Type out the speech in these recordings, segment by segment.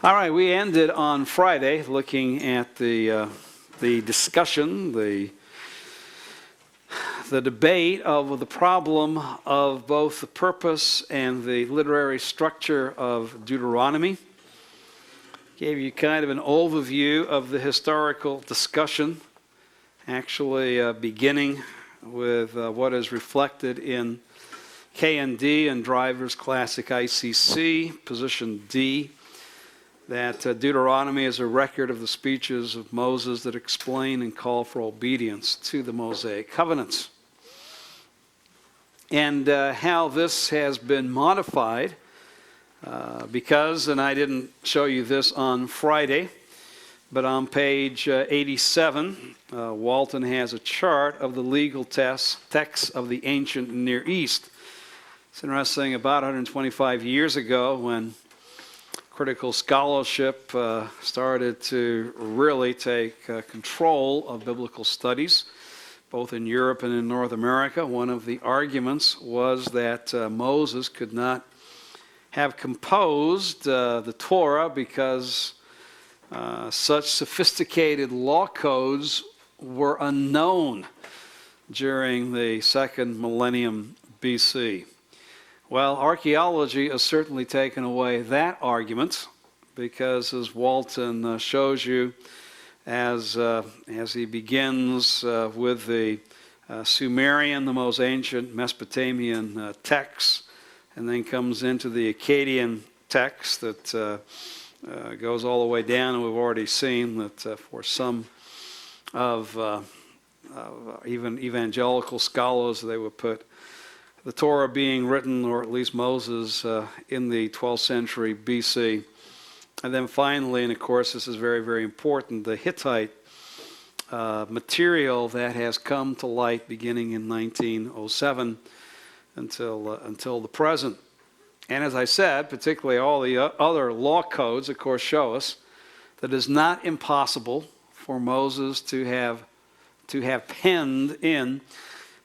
All right, we ended on Friday looking at the discussion, the debate of the problem of both the purpose and the literary structure of Deuteronomy. Gave you kind of an overview of the historical discussion, actually beginning with what is reflected in K&D and Driver's Classic ICC, position D, that Deuteronomy is a record of the speeches of Moses that explain and call for obedience to the Mosaic covenants. And how this has been modified, because, and I didn't show you this on Friday, but on page 87, Walton has a chart of the legal texts of the ancient Near East. It's interesting, about 125 years ago, when critical scholarship started to really take control of biblical studies, both in Europe and in North America. One of the arguments was that Moses could not have composed the Torah because such sophisticated law codes were unknown during the second millennium BC. Well, archaeology has certainly taken away that argument, because as Walton shows you, as he begins with the Sumerian, the most ancient Mesopotamian texts, and then comes into the Akkadian text that goes all the way down, and we've already seen that for some of even evangelical scholars, they would put the Torah being written, or at least Moses, in the 12th century BC. And then finally, and of course this is very, very important, the Hittite material that has come to light beginning in 1907 until the present. And as I said, particularly all the other law codes, of course, show us that it is not impossible for Moses to have penned in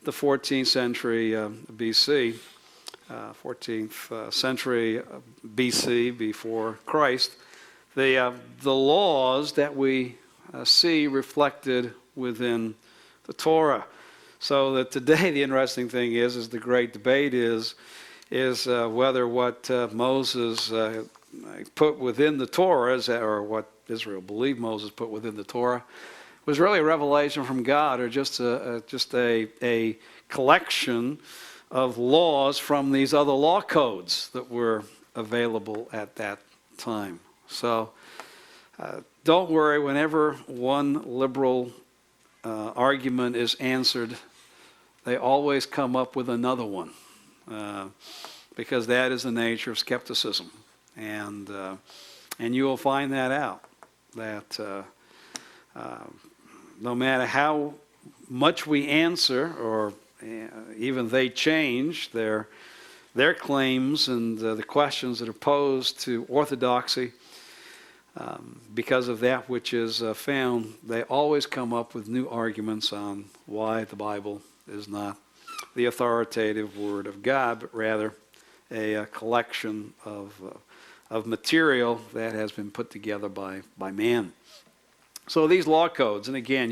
the 14th century BC, 14th century BC before Christ, the laws that we see reflected within the Torah. So that today the interesting thing is the great debate is whether what Moses put within the Torah, or what Israel believed Moses put within the Torah, was really a revelation from God, or just a collection of laws from these other law codes that were available at that time. So don't worry, whenever one liberal argument is answered, they always come up with another one, because that is the nature of skepticism. And you will find that out, that no matter how much we answer, or even they change their claims and the questions that are posed to orthodoxy, because of that which is found, they always come up with new arguments on why the Bible is not the authoritative Word of God, but rather a collection of material that has been put together by man. So these law codes, and again,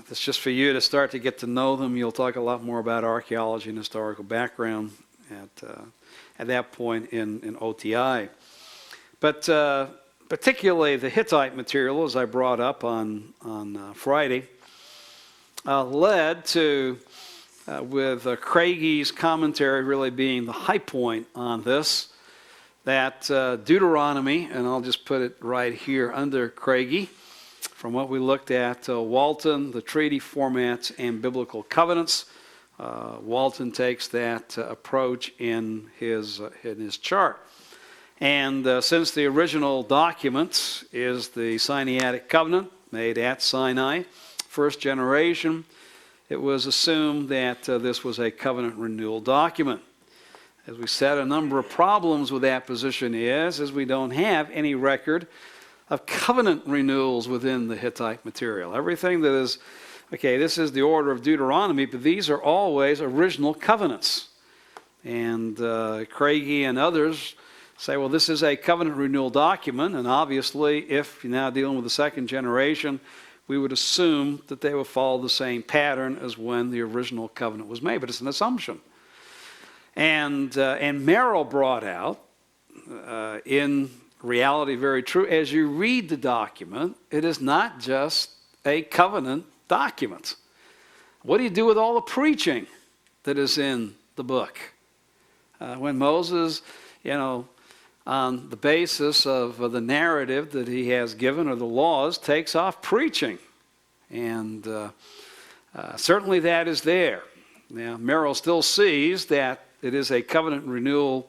it's just for you to start to get to know them. You'll talk a lot more about archaeology and historical background at that point in OTI. But particularly the Hittite material, as I brought up on Friday, led to, with Craigie's commentary really being the high point on this, that Deuteronomy, and I'll just put it right here under Craigie, from what we looked at, Walton, the treaty formats and biblical covenants. Walton takes that approach in his chart. And since the original document is the Sinaitic covenant made at Sinai, first generation, it was assumed that this was a covenant renewal document. As we said, a number of problems with that position is we don't have any record of covenant renewals within the Hittite material. Everything that is, okay, this is the order of Deuteronomy, but these are always original covenants. And Craigie and others say, well, this is a covenant renewal document, and obviously, if you're now dealing with the second generation, we would assume that they will follow the same pattern as when the original covenant was made, but it's an assumption. And Merrill brought out, in reality very true, as you read the document, it is not just a covenant document. What do you do with all the preaching that is in the book? When Moses, on the basis of the narrative that he has given or the laws, takes off preaching. And certainly that is there. Now, Merrill still sees that it is a covenant renewal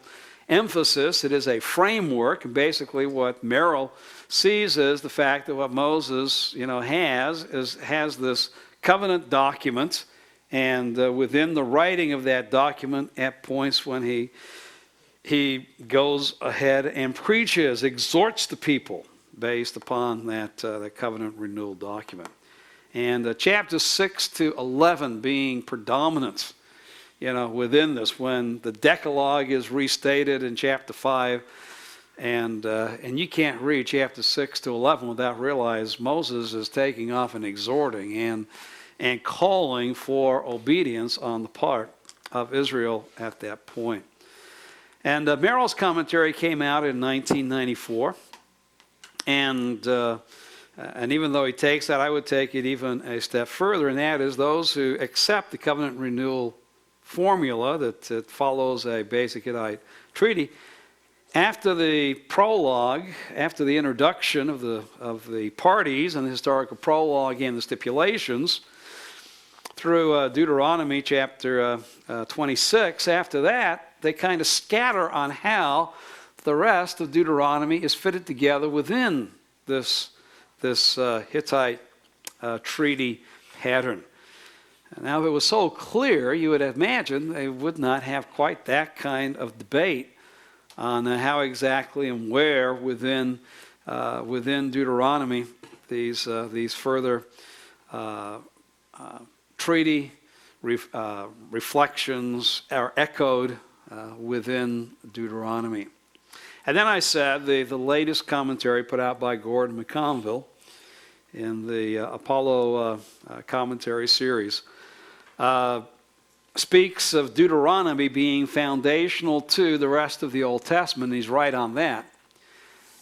emphasis. It is a framework. And basically what Merrill sees is the fact that what Moses has this covenant document, and within the writing of that document at points when he goes ahead and preaches, exhorts the people based upon that covenant renewal document. And chapters 6 to 11 being predominant, within this, when the Decalogue is restated in chapter 5, and you can't read chapter 6 to 11 without realizing Moses is taking off and exhorting and calling for obedience on the part of Israel at that point. And Merrill's commentary came out in 1994, and even though he takes that, I would take it even a step further, and that is those who accept the covenant renewal formula that follows a basic Hittite treaty. After the prologue, after the introduction of the parties and the historical prologue and the stipulations, through Deuteronomy chapter 26, after that, they kind of scatter on how the rest of Deuteronomy is fitted together within this Hittite treaty pattern. Now, if it was so clear, you would imagine they would not have quite that kind of debate on how exactly and where within Deuteronomy these further treaty reflections are echoed within Deuteronomy. And then I said the latest commentary put out by Gordon McConville in the Apollo commentary series speaks of Deuteronomy being foundational to the rest of the Old Testament. He's right on that.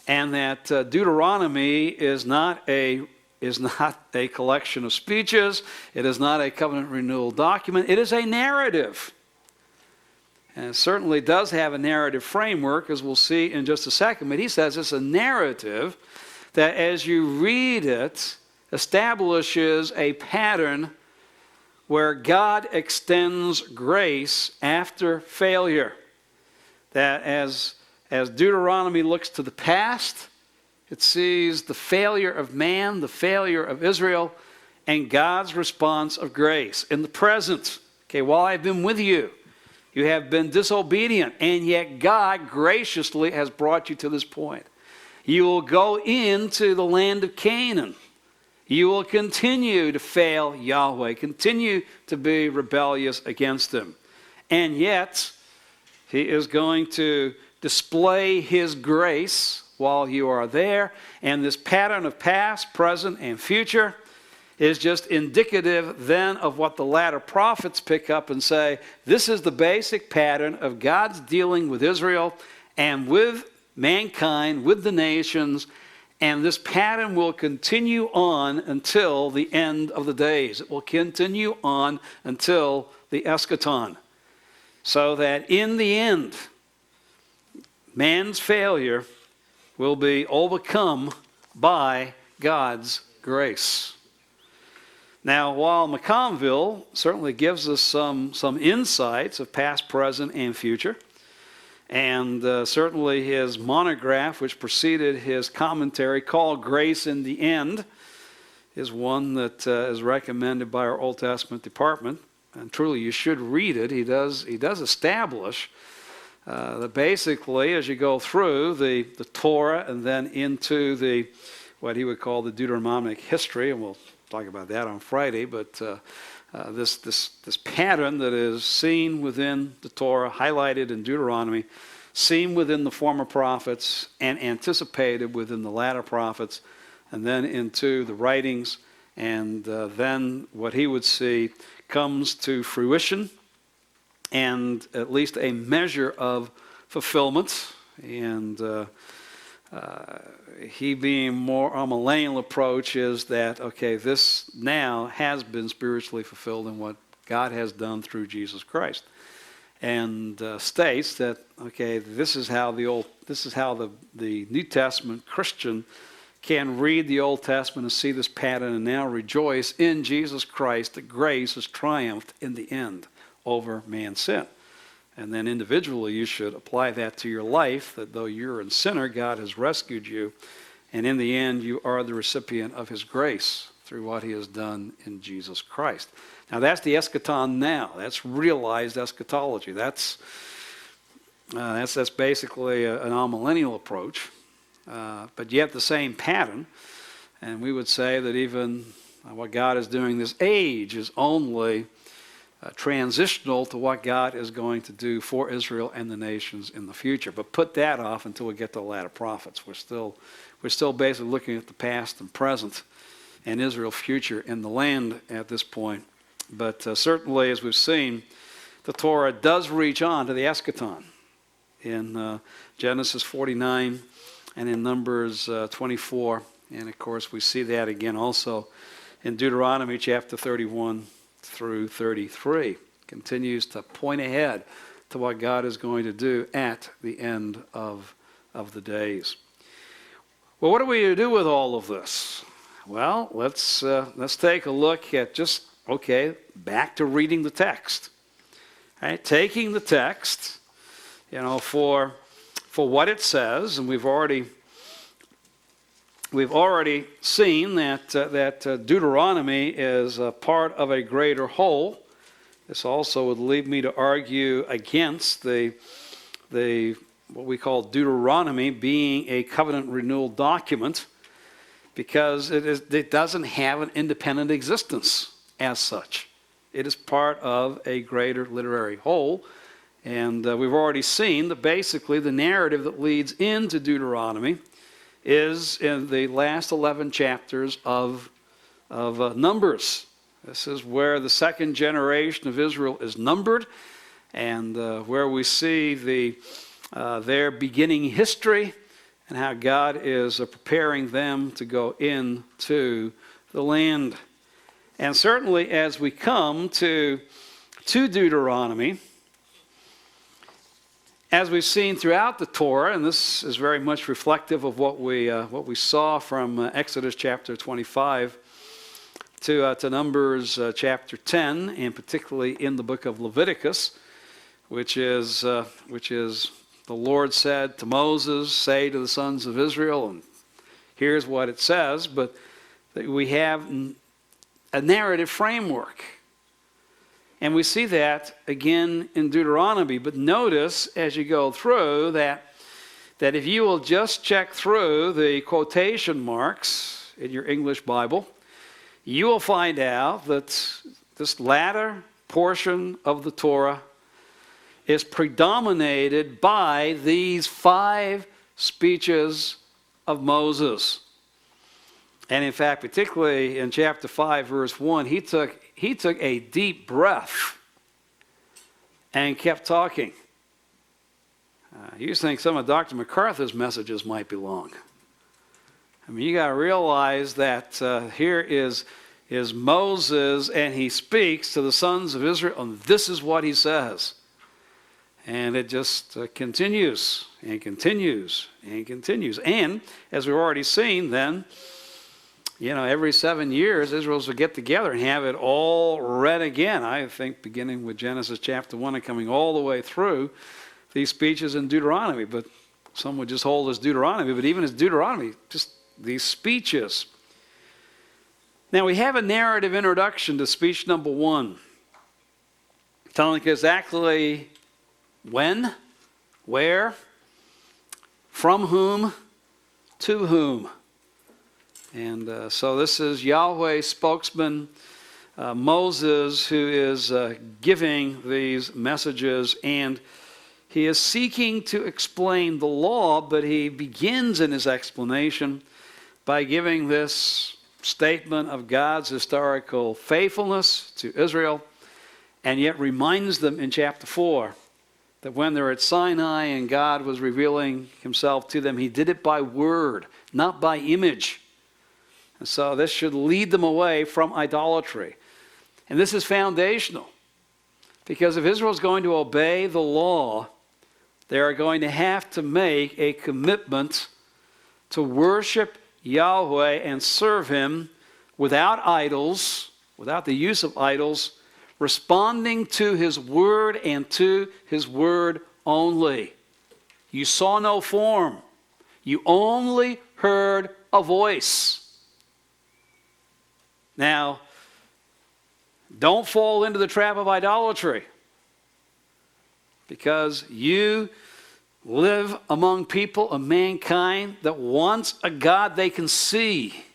And that Deuteronomy is not a collection of speeches. It is not a covenant renewal document. It is a narrative. And it certainly does have a narrative framework, as we'll see in just a second. But he says it's a narrative that, as you read it, establishes a pattern where God extends grace after failure. That as Deuteronomy looks to the past, it sees the failure of man, the failure of Israel, and God's response of grace. In the present, while I've been with you, you have been disobedient, and yet God graciously has brought you to this point. You will go into the land of Canaan. You will continue to fail Yahweh, continue to be rebellious against Him. And yet, He is going to display His grace while you are there. And this pattern of past, present, and future is just indicative then of what the latter prophets pick up and say, this is the basic pattern of God's dealing with Israel and with mankind, with the nations, and this pattern will continue on until the end of the days. It will continue on until the eschaton. So that in the end, man's failure will be overcome by God's grace. Now, while McConville certainly gives us some insights of past, present, and future, and certainly his monograph, which preceded his commentary, called Grace in the End, is one that is recommended by our Old Testament department. And truly, you should read it. He does establish that basically, as you go through the Torah and then into what he would call the Deuteronomic history, and we'll talk about that on Friday, but this pattern that is seen within the Torah, highlighted in Deuteronomy, seen within the former prophets and anticipated within the latter prophets, and then into the writings, and then what he would see comes to fruition, and at least a measure of fulfillment. And he being more a millennial approach is that, okay, this now has been spiritually fulfilled in what God has done through Jesus Christ, and states that, okay, this is how the New Testament Christian can read the Old Testament and see this pattern and now rejoice in Jesus Christ that grace has triumphed in the end over man's sin. And then individually you should apply that to your life, that though you're a sinner, God has rescued you, and in the end you are the recipient of his grace through what he has done in Jesus Christ. Now that's the eschaton now. That's realized eschatology. That's basically an amillennial approach, but yet the same pattern. And we would say that even what God is doing this age is only transitional to what God is going to do for Israel and the nations in the future. But put that off until we get to the latter prophets. We're still basically looking at the past and present and Israel's future in the land at this point. But certainly, as we've seen, the Torah does reach on to the eschaton in Genesis 49 and in Numbers 24. And of course, we see that again also in Deuteronomy chapter 31 through 33. Continues to point ahead to what God is going to do at the end of the days. Well, what are we to do with all of this? Well, let's take a look at just, okay, back to reading the text. Right? Taking the text, for what it says, and we've already seen that Deuteronomy is a part of a greater whole. This also would lead me to argue against the what we call Deuteronomy being a covenant renewal document, because it doesn't have an independent existence as such. It is part of a greater literary whole. And we've already seen that basically the narrative that leads into Deuteronomy is in the last 11 chapters of Numbers. This is where the second generation of Israel is numbered, and where we see their beginning history and how God is preparing them to go into the land. And certainly as we come to Deuteronomy, as we've seen throughout the Torah, and this is very much reflective of what we saw from Exodus chapter 25 to Numbers chapter 10, and particularly in the book of Leviticus, which is the Lord said to Moses, say to the sons of Israel, and here's what it says, but that we have a narrative framework. And we see that again in Deuteronomy. But notice as you go through that if you will just check through the quotation marks in your English Bible, you will find out that this latter portion of the Torah is predominated by these 5 speeches of Moses. And in fact, particularly in chapter 5, verse 1, he took a deep breath and kept talking. You think some of Dr. MacArthur's messages might be long. I mean, you got to realize that here is Moses, and he speaks to the sons of Israel, and this is what he says. And it just continues and continues and continues. And as we've already seen then, every 7 years, Israel's will get together and have it all read again. I think beginning with Genesis chapter 1 and coming all the way through these speeches in Deuteronomy. But some would just hold as Deuteronomy, but even as Deuteronomy, just these speeches. Now we have a narrative introduction to speech number 1, telling exactly when, where, from whom, to whom. And so this is Yahweh's spokesman, Moses, who is giving these messages. And He is seeking to explain the law, but he begins in his explanation by giving this statement of God's historical faithfulness to Israel, and yet reminds them in chapter 4 that when they're at Sinai and God was revealing himself to them, he did it by word, not by image. And so this should lead them away from idolatry. And this is foundational, because if Israel is going to obey the law, they are going to have to make a commitment to worship Yahweh and serve him without idols, without the use of idols, responding to his word and to his word only. You saw no form. You only heard a voice. Now, don't fall into the trap of idolatry, because you live among people of mankind that wants a God they can see.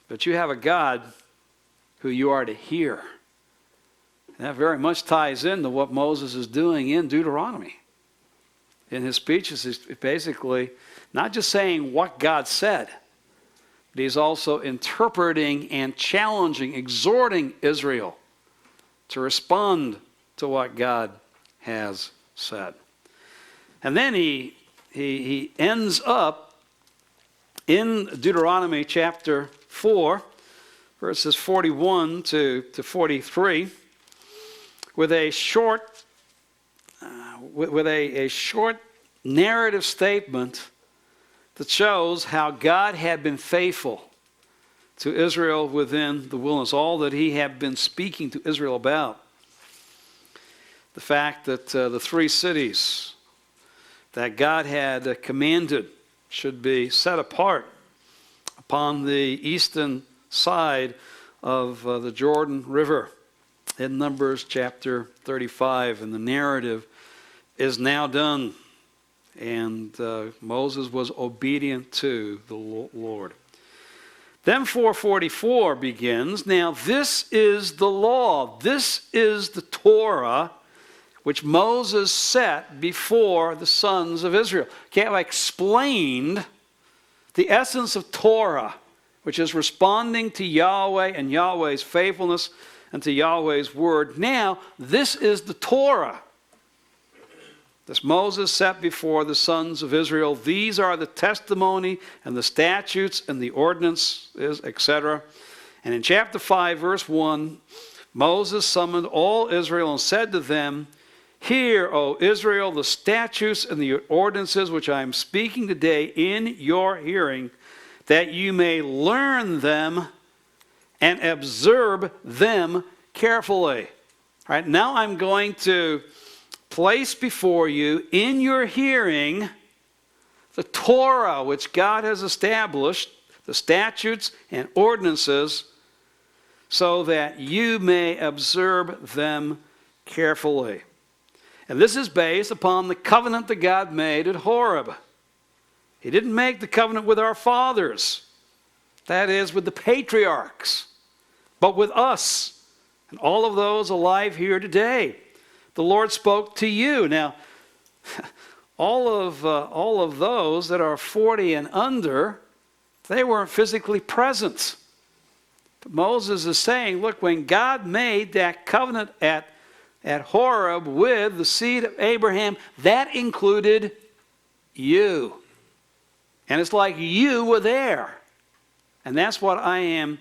But you have a God who you are to hear. And that very much ties into what Moses is doing in Deuteronomy. In his speeches, he's basically not just saying what God said, but he's also interpreting and challenging, exhorting Israel to respond to what God has said. And then he ends up in Deuteronomy chapter 4, verses 41 to 43, with a short narrative statement that shows how God had been faithful to Israel within the wilderness, all that he had been speaking to Israel about. The fact that the 3 cities that God had commanded should be set apart upon the eastern side of the Jordan River in Numbers chapter 35. And the narrative is now done. And Moses was obedient to the Lord. Then 444 begins. Now this is the law. This is the Torah which Moses set before the sons of Israel. Okay, I explained the essence of Torah, which is responding to Yahweh and Yahweh's faithfulness and to Yahweh's word. Now, this is the Torah. This Moses set before the sons of Israel. These are the testimony and the statutes and the ordinances, etc. And in chapter 5, verse 1, Moses summoned all Israel and said to them, "Hear, O Israel, the statutes and the ordinances which I am speaking today in your hearing, that you may learn them and observe them carefully." All right, now I'm going to place before you in your hearing the Torah which God has established, the statutes and ordinances, so that you may observe them carefully. And this is based upon the covenant that God made at Horeb. He didn't make the covenant with our fathers, that is, with the patriarchs, but with us and all of those alive here today. The Lord spoke to you. Now, all of those that are 40 and under, they weren't physically present. But Moses is saying, look, when God made that covenant at Horeb with the seed of Abraham, that included you. And it's like you were there. And that's what I am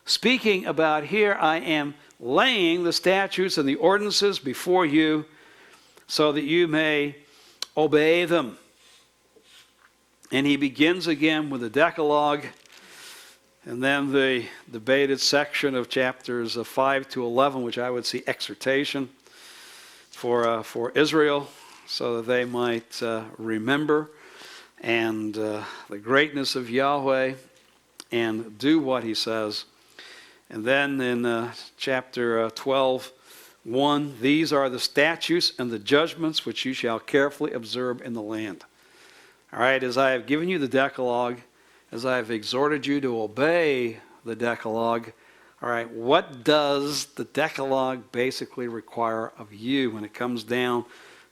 speaking about here. I am laying the statutes and the ordinances before you so that you may obey them. And he begins again with the Decalogue, and then the debated section of chapters 5 to 11, which I would see exhortation for Israel, so that they might remember and the greatness of Yahweh and do what he says. And then in chapter 12, 1, these are the statutes and the judgments which you shall carefully observe in the land. All right, as I have given you the Decalogue, as I have exhorted you to obey the Decalogue, All right, what does the Decalogue basically require of you when it comes down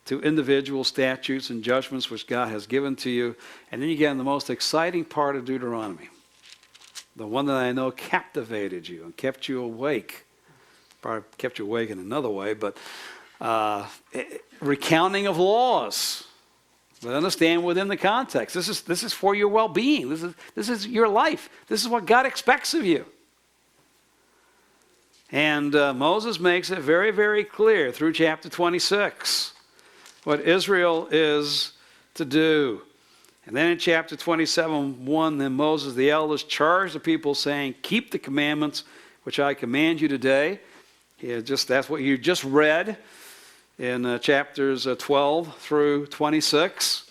to individual statutes and judgments which God has given to you? And then you get in the most exciting part of Deuteronomy, the one that I know captivated you and kept you awake. Probably kept you awake in another way, but recounting of laws. But understand within the context. This is for your well-being. This is your life. This is what God expects of you. And Moses makes it very, very clear through chapter 26 what Israel is to do. And then in chapter 27:1, then Moses, the elders, charged the people, saying, keep the commandments which I command you today. That's what you just read in chapters 12 through 26.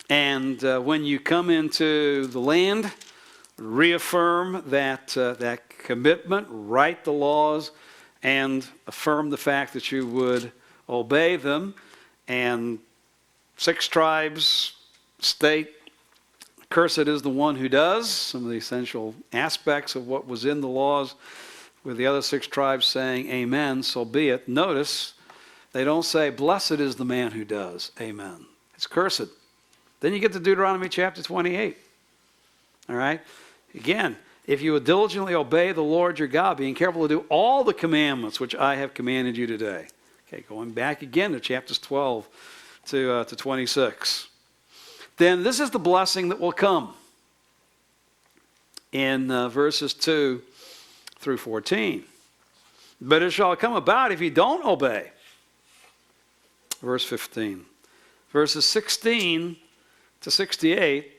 And when you come into the land, reaffirm that commitment, write the laws, and affirm the fact that you would obey them. And 6 tribes state, cursed is the one who does, some of the essential aspects of what was in the laws, with the other 6 tribes saying, amen, so be it. Notice, they don't say, blessed is the man who does, amen. It's cursed. Then you get to Deuteronomy chapter 28. All right? Again, if you would diligently obey the Lord your God, being careful to do all the commandments which I have commanded you today. Okay, going back again to chapters 12 to 26. Then this is the blessing that will come in verses 2 through 14. But it shall come about if you don't obey. Verse 15. Verses 16 to 68,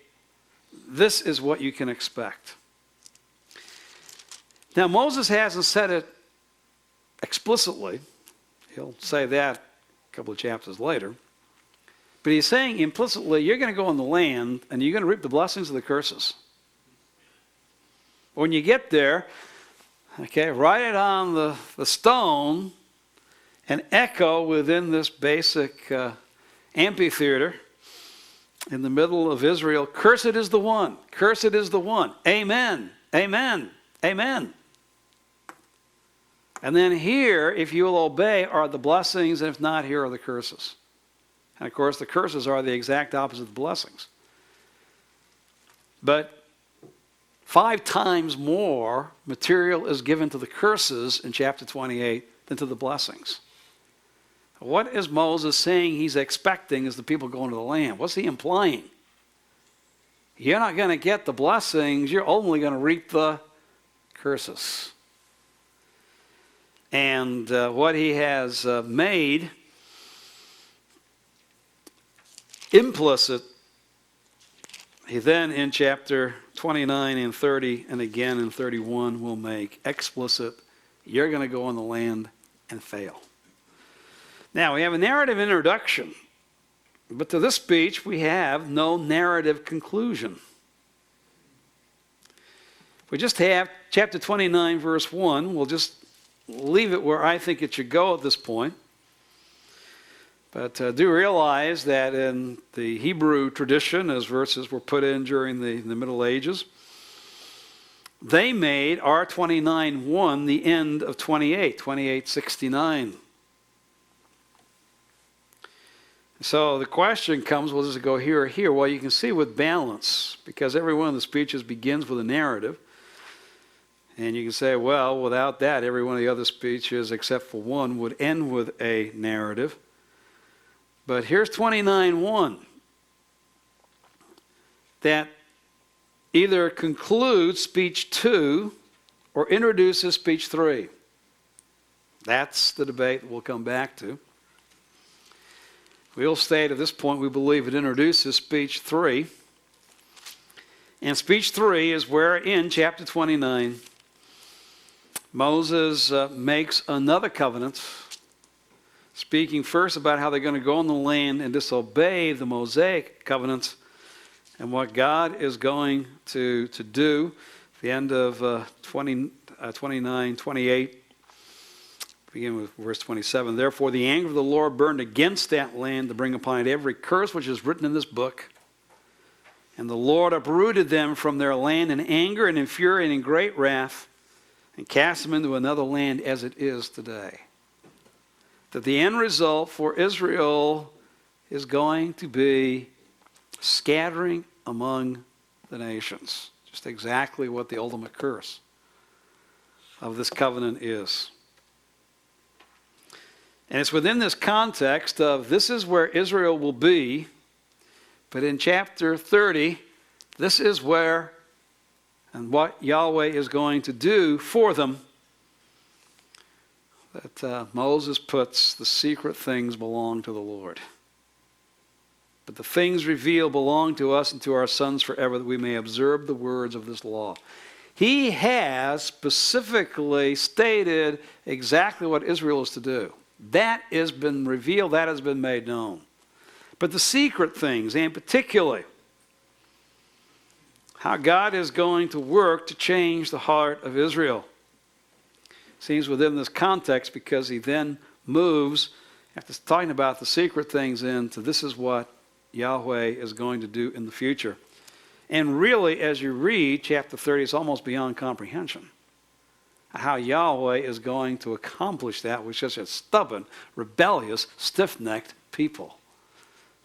this is what you can expect. Now, Moses hasn't said it explicitly. He'll say that a couple of chapters later. But he's saying implicitly, you're going to go in the land and you're going to reap the blessings of the curses. When you get there, okay, write it on the stone and echo within this basic amphitheater in the middle of Israel, cursed is the one, cursed is the one, amen, amen, amen. And then here, if you will obey, are the blessings, and if not, here are the curses. And of course, the curses are the exact opposite of the blessings. But 5 times more material is given to the curses in chapter 28 than to the blessings. What is Moses saying he's expecting as the people go into the land? What's he implying? You're not going to get the blessings, you're only going to reap the curses. And what he has made implicit, he then in chapter 29 and 30 and again in 31 will make explicit, you're going to go in the land and fail. Now, we have a narrative introduction, but to this speech we have no narrative conclusion. We just have chapter 29, verse 1. We'll just leave it where I think it should go at this point. But do realize that in the Hebrew tradition, as verses were put in during the Middle Ages, they made R29:1 the end of 28:69. So the question comes, well, does it go here or here? Well, you can see with balance, because every one of the speeches begins with a narrative. And you can say, well, without that, every one of the other speeches, except for one, would end with a narrative. But here's 29:1 that either concludes speech 2 or introduces speech 3. That's the debate we'll come back to. We'll state at this point we believe it introduces speech 3. And speech 3 is where in chapter 29 Moses makes another covenant, speaking first about how they're going to go in the land and disobey the Mosaic covenants and what God is going to do. At the end of 29:28, begin with verse 27. Therefore the anger of the Lord burned against that land to bring upon it every curse which is written in this book. And the Lord uprooted them from their land in anger and in fury and in great wrath. and cast them into another land as it is today. That the end result for Israel is going to be scattering among the nations. Just exactly what the ultimate curse of this covenant is. And it's within this context of this is where Israel will be, but in chapter 30, this is where and what Yahweh is going to do for them, that Moses puts the secret things belong to the Lord. But the things revealed belong to us and to our sons forever, that we may observe the words of this law. He has specifically stated exactly what Israel is to do. That has been revealed, that has been made known. But the secret things, and particularly how God is going to work to change the heart of Israel, seems within this context, because he then moves, after talking about the secret things, into this is what Yahweh is going to do in the future. And really, as you read chapter 30, it's almost beyond comprehension how Yahweh is going to accomplish that with such a stubborn, rebellious, stiff-necked people.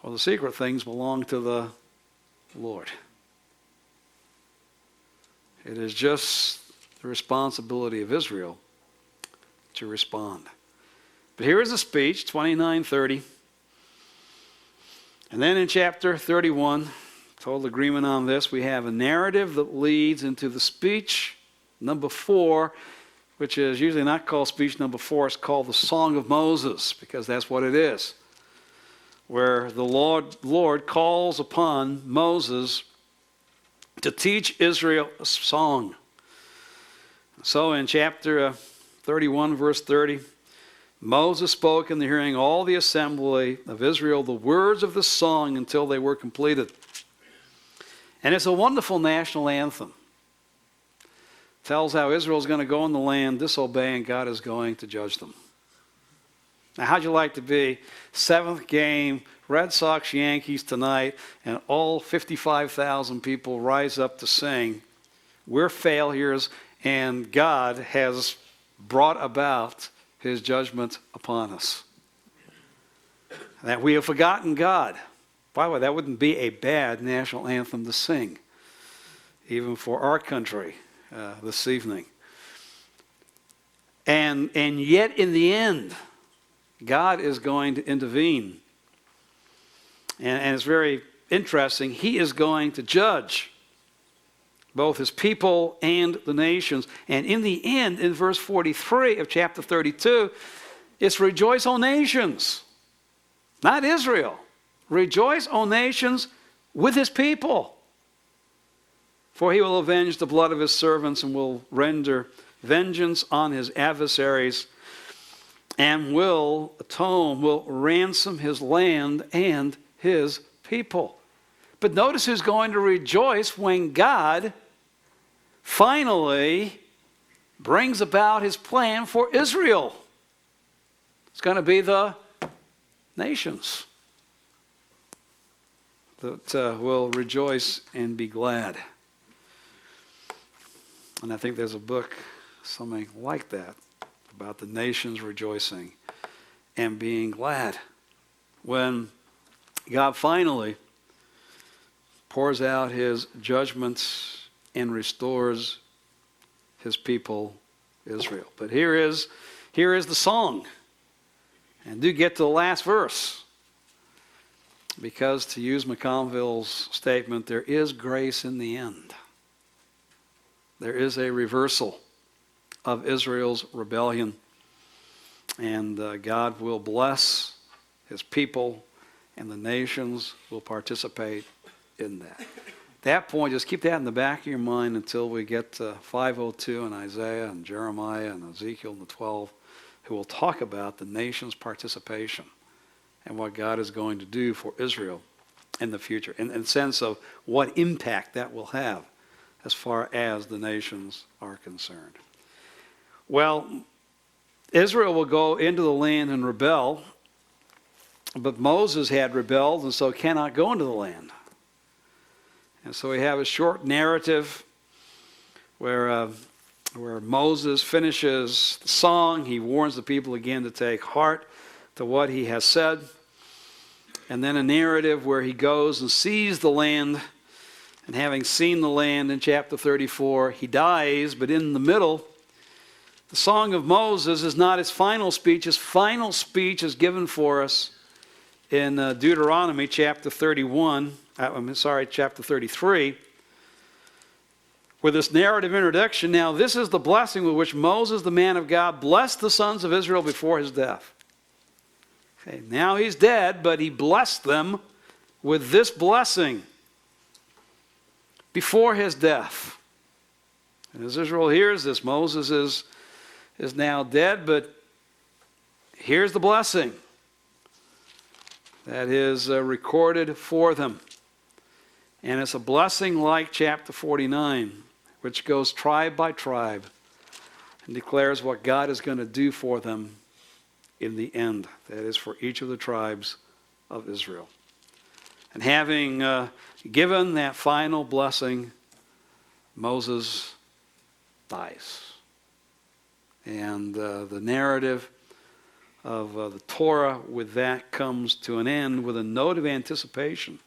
Well, the secret things belong to the Lord. It is just the responsibility of Israel to respond. But here is a speech, 29:30. And then in chapter 31, total agreement on this, we have a narrative that leads into the speech number 4, which is usually not called speech number 4, it's called the Song of Moses, because that's what it is, where the Lord calls upon Moses to teach Israel a song. So in chapter 31, verse 30, Moses spoke in the hearing all the assembly of Israel the words of the song until they were completed. And it's a wonderful national anthem. It tells how Israel is going to go in the land, disobey, and God is going to judge them. Now, how'd you like to be 7th game, Red Sox, Yankees tonight, and all 55,000 people rise up to sing, we're failures, and God has brought about his judgment upon us. That we have forgotten God. By the way, that wouldn't be a bad national anthem to sing, even for our country this evening. And yet in the end, God is going to intervene. And it's very interesting. He is going to judge both his people and the nations. And in the end, in verse 43 of chapter 32, it's rejoice, O nations. Not Israel. Rejoice, O nations, with his people. For he will avenge the blood of his servants and will render vengeance on his adversaries and will atone, will ransom his land and his people. But notice who's going to rejoice when God finally brings about his plan for Israel. It's going to be the nations that will rejoice and be glad. And I think there's a book, something like that, about the nations rejoicing and being glad when God finally pours out his judgments and restores his people Israel. But here is the song. And do get to the last verse. Because to use McConville's statement, there is grace in the end. There is a reversal of Israel's rebellion. And God will bless his people, and the nations will participate in that. At that point, just keep that in the back of your mind until we get to 5:02 and Isaiah and Jeremiah and Ezekiel and the 12, who will talk about the nation's participation and what God is going to do for Israel in the future, in the sense of what impact that will have as far as the nations are concerned. Well, Israel will go into the land and rebel, but Moses had rebelled and so cannot go into the land. And so we have a short narrative where where Moses finishes the song. He warns the people again to take heart to what he has said. And then a narrative where he goes and sees the land. And having seen the land in chapter 34, he dies. But in the middle, the Song of Moses is not his final speech. His final speech is given for us in Deuteronomy chapter 33. With this narrative introduction, now this is the blessing with which Moses, the man of God, blessed the sons of Israel before his death. Okay, now he's dead, but he blessed them with this blessing before his death. And as Israel hears this, Moses is now dead, but here's the blessing that is recorded for them. And it's a blessing like chapter 49, which goes tribe by tribe and declares what God is going to do for them in the end. That is for each of the tribes of Israel. And having given that final blessing, Moses dies. And the narrative of the Torah with that comes to an end with a note of anticipation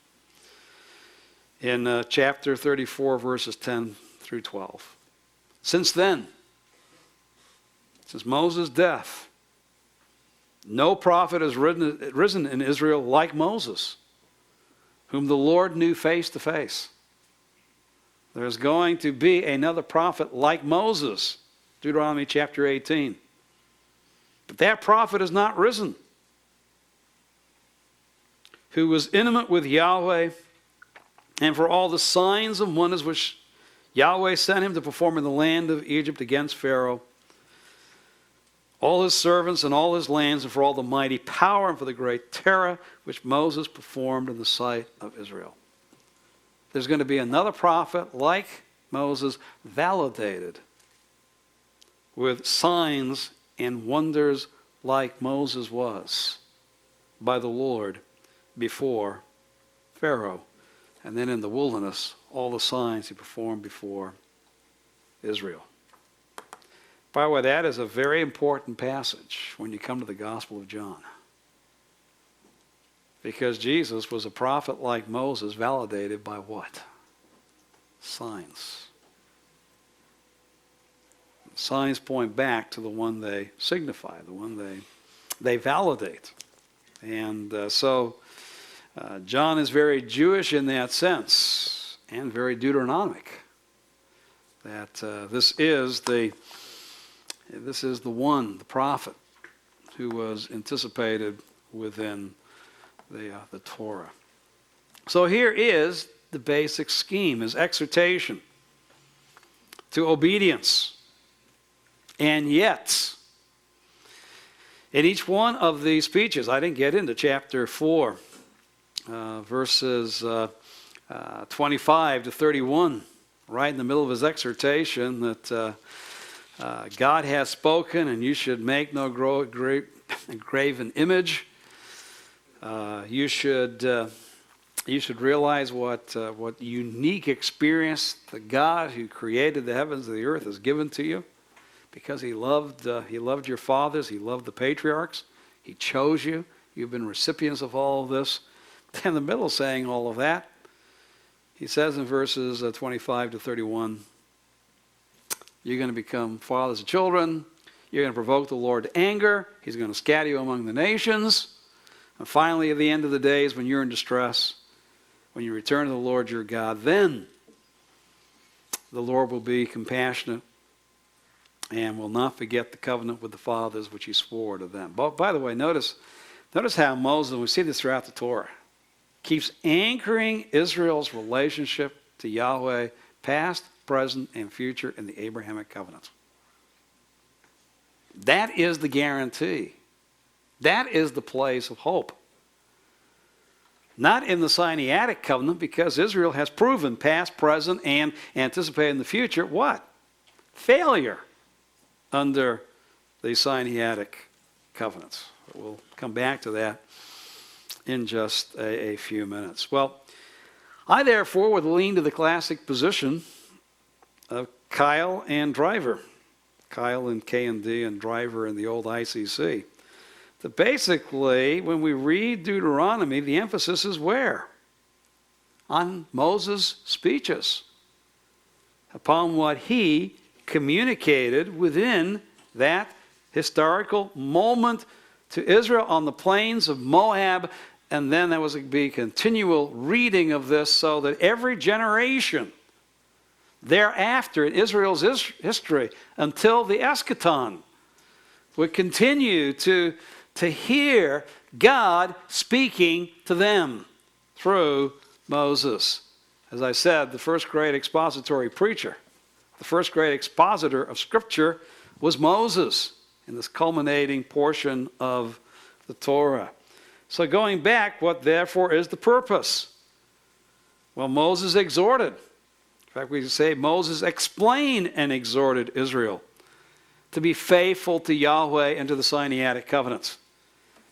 in chapter 34, verses 10 through 12. Since then, since Moses' death, no prophet has risen in Israel like Moses, whom the Lord knew face to face. There's going to be another prophet like Moses, Deuteronomy chapter 18. But that prophet has not risen, who was intimate with Yahweh, and for all the signs and wonders which Yahweh sent him to perform in the land of Egypt against Pharaoh, all his servants and all his lands, and for all the mighty power and for the great terror which Moses performed in the sight of Israel. There's going to be another prophet like Moses, validated with signs and wonders like Moses was by the Lord before Pharaoh. And then in the wilderness, all the signs he performed before Israel. By the way, that is a very important passage when you come to the Gospel of John. Because Jesus was a prophet like Moses, validated by what? Signs. Signs point back to the one they signify, the one they validate. And so John is very Jewish in that sense, and very Deuteronomic. That this is the one, the prophet, who was anticipated within the Torah. So here is the basic scheme, his exhortation to obedience. And yet, in each one of these speeches, I didn't get into chapter 4, verses 25 to 31, right in the middle of his exhortation, that God has spoken and you should make no graven image. You should realize what unique experience the God who created the heavens and the earth has given to you, because he loved your fathers, he loved the patriarchs, he chose you. You've been recipients of all of this. In the middle, saying all of that, he says in verses 25 to 31, you're going to become fathers of children. You're going to provoke the Lord to anger. He's going to scatter you among the nations. And finally, at the end of the days, when you're in distress, when you return to the Lord your God, then the Lord will be compassionate and will not forget the covenant with the fathers which he swore to them. But by the way, notice how Moses, and we see this throughout the Torah, keeps anchoring Israel's relationship to Yahweh, past, present, and future, in the Abrahamic covenant. That is the guarantee. That is the place of hope. Not in the Sinaitic covenant, because Israel has proven past, present, and anticipated in the future what? Failure under the Sinaitic covenants. We'll come back to that in just a few minutes. Well, I therefore would lean to the classic position of Kyle and Driver Kyle in K&D and Driver in the old ICC. That basically, when we read Deuteronomy, the emphasis is where? On Moses' speeches, upon what he communicated within that historical moment to Israel on the plains of Moab, and then there was to be continual reading of this so that every generation thereafter in Israel's history until the eschaton would continue to hear God speaking to them through Moses. As I said, the first great expository preacher, the first great expositor of Scripture was Moses in this culminating portion of the Torah. So going back, what therefore is the purpose? Well, Moses exhorted. In fact, we could say Moses explained and exhorted Israel to be faithful to Yahweh and to the Sinaitic covenants.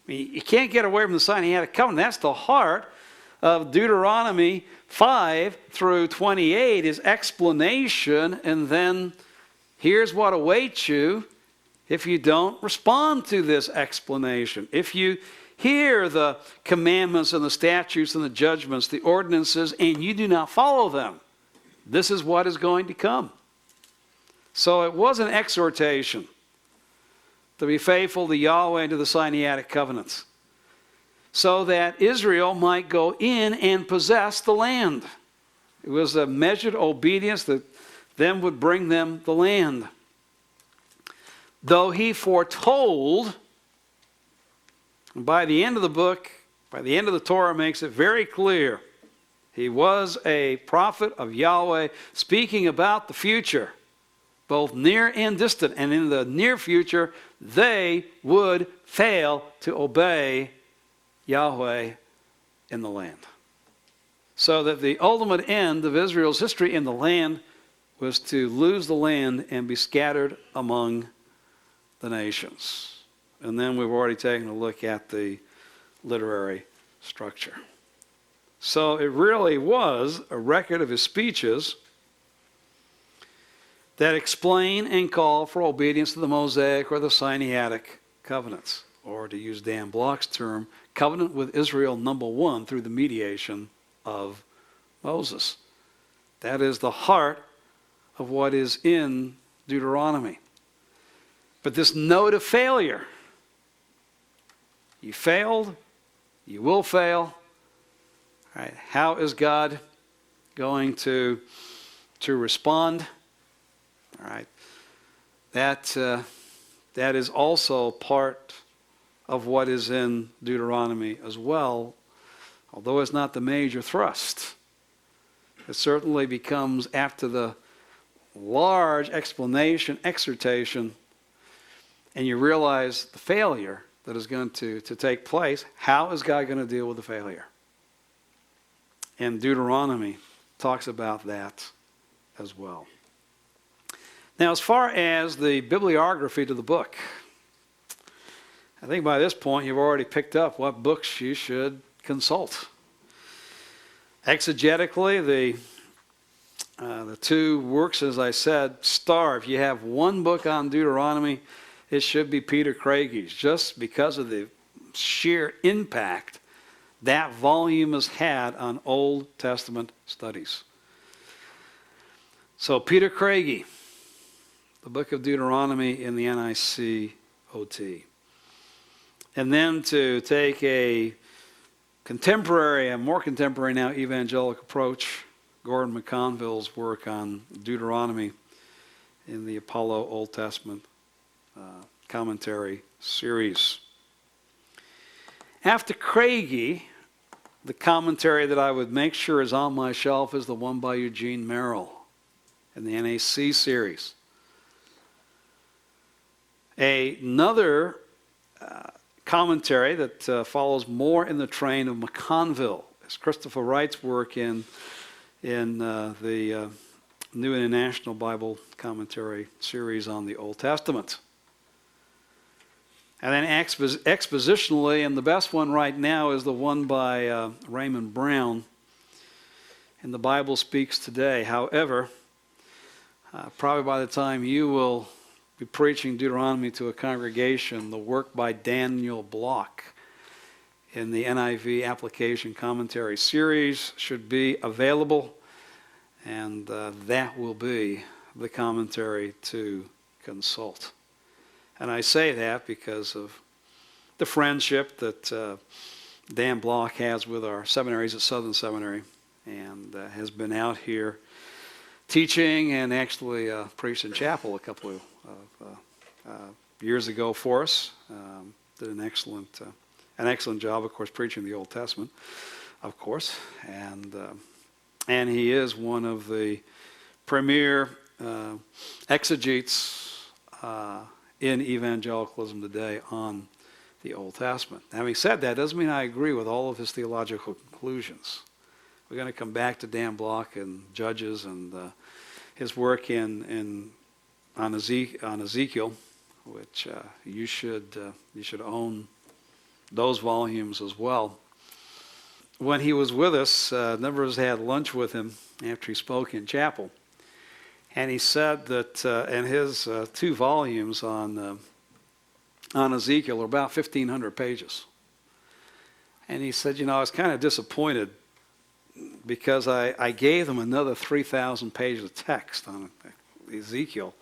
I mean, you can't get away from the Sinaitic covenant. That's the heart of Deuteronomy 5 through 28 is explanation, and then here's what awaits you if you don't respond to this explanation. If you hear the commandments and the statutes and the judgments, the ordinances, and you do not follow them, this is what is going to come. So it was an exhortation to be faithful to Yahweh and to the Sinaitic covenants, so that Israel might go in and possess the land. It was a measured obedience that then would bring them the land. Though he foretold, and by the end of the book, by the end of the Torah makes it very clear, he was a prophet of Yahweh speaking about the future, both near and distant. And in the near future, they would fail to obey Yahweh in the land. So that the ultimate end of Israel's history in the land was to lose the land and be scattered among the nations. And then we've already taken a look at the literary structure. So it really was a record of his speeches that explain and call for obedience to the Mosaic or the Sinaitic covenants, or to use Dan Block's term, covenant with Israel number one through the mediation of Moses. That is the heart of what is in Deuteronomy. But this note of failure, you failed, you will fail. All right, how is God going to respond? All right, that is also part of what is in Deuteronomy as well, although it's not the major thrust. It certainly becomes after the large explanation, exhortation, and you realize the failure that is going to take place. How is God going to deal with the failure? And Deuteronomy talks about that as well. Now, as far as the bibliography to the book, I think by this point you've already picked up what books you should consult. Exegetically, the two works, as I said, star. If you have one book on Deuteronomy, it should be Peter Craigy's, just because of the sheer impact that volume has had on Old Testament studies. So Peter Craigy, the book of Deuteronomy in the NICOT. And then to take a contemporary, a more contemporary now evangelical approach, Gordon McConville's work on Deuteronomy in the Apollo Old Testament commentary series. After Craigy, the commentary that I would make sure is on my shelf is the one by Eugene Merrill in the NAC series. Another commentary that follows more in the train of McConville is Christopher Wright's work in the New International Bible Commentary series on the Old Testament. And then expositionally, and the best one right now is the one by Raymond Brown in The Bible Speaks Today. However, probably by the time you will be preaching Deuteronomy to a congregation, the work by Daniel Block in the NIV Application Commentary series should be available, and that will be the commentary to consult. And I say that because of the friendship that Dan Block has with our seminaries at Southern Seminary, and has been out here teaching and actually preached in chapel a couple of years ago for us. Did an excellent job, of course, preaching the Old Testament, of course, and he is one of the premier exegetes in evangelicalism today on the Old Testament. Having said that, doesn't mean I agree with all of his theological conclusions. We're going to come back to Dan Block and Judges and his work on Ezekiel, which you should own those volumes as well. When he was with us, a number of us had lunch with him after he spoke in chapel, and he said that in his 2 volumes on Ezekiel are about 1,500 pages. And he said, I was kind of disappointed because I gave them another 3,000 pages of text on Ezekiel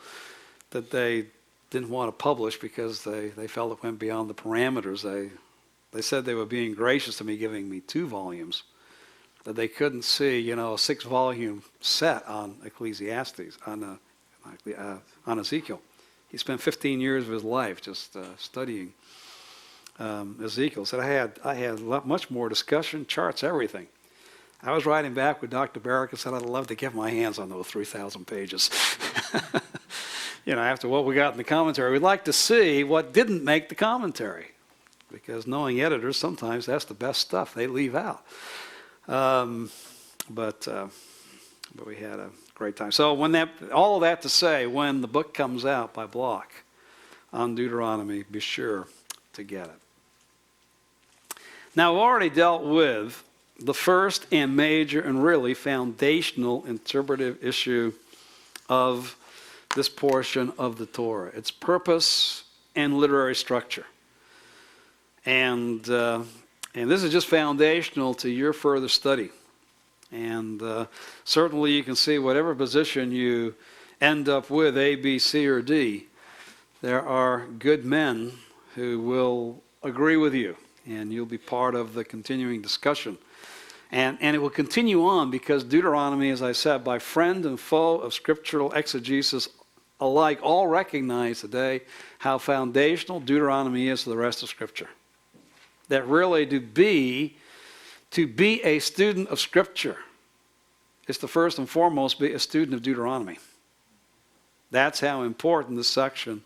that they didn't want to publish because they felt it went beyond the parameters. They said they were being gracious to me giving me 2 volumes, that they couldn't see, a 6-volume set on Ecclesiastes, on Ezekiel. He spent 15 years of his life just studying Ezekiel. Said I had much more discussion, charts, everything. I was writing back with Dr. Barrick and said I'd love to get my hands on those 3,000 pages. After what we got in the commentary, we'd like to see what didn't make the commentary, because knowing editors, sometimes that's the best stuff they leave out. But we had a great time. So all of that to say, when the book comes out by Block on Deuteronomy, be sure to get it. Now, we've already dealt with the first and major and really foundational interpretive issue of this portion of the Torah, its purpose and literary structure. And this is just foundational to your further study. And certainly you can see whatever position you end up with, A, B, C, or D, there are good men who will agree with you, and you'll be part of the continuing discussion. And it will continue on because Deuteronomy, as I said, by friend and foe of scriptural exegesis alike, all recognize today how foundational Deuteronomy is to the rest of Scripture. That really to be a student of Scripture is to first and foremost be a student of Deuteronomy. That's how important this section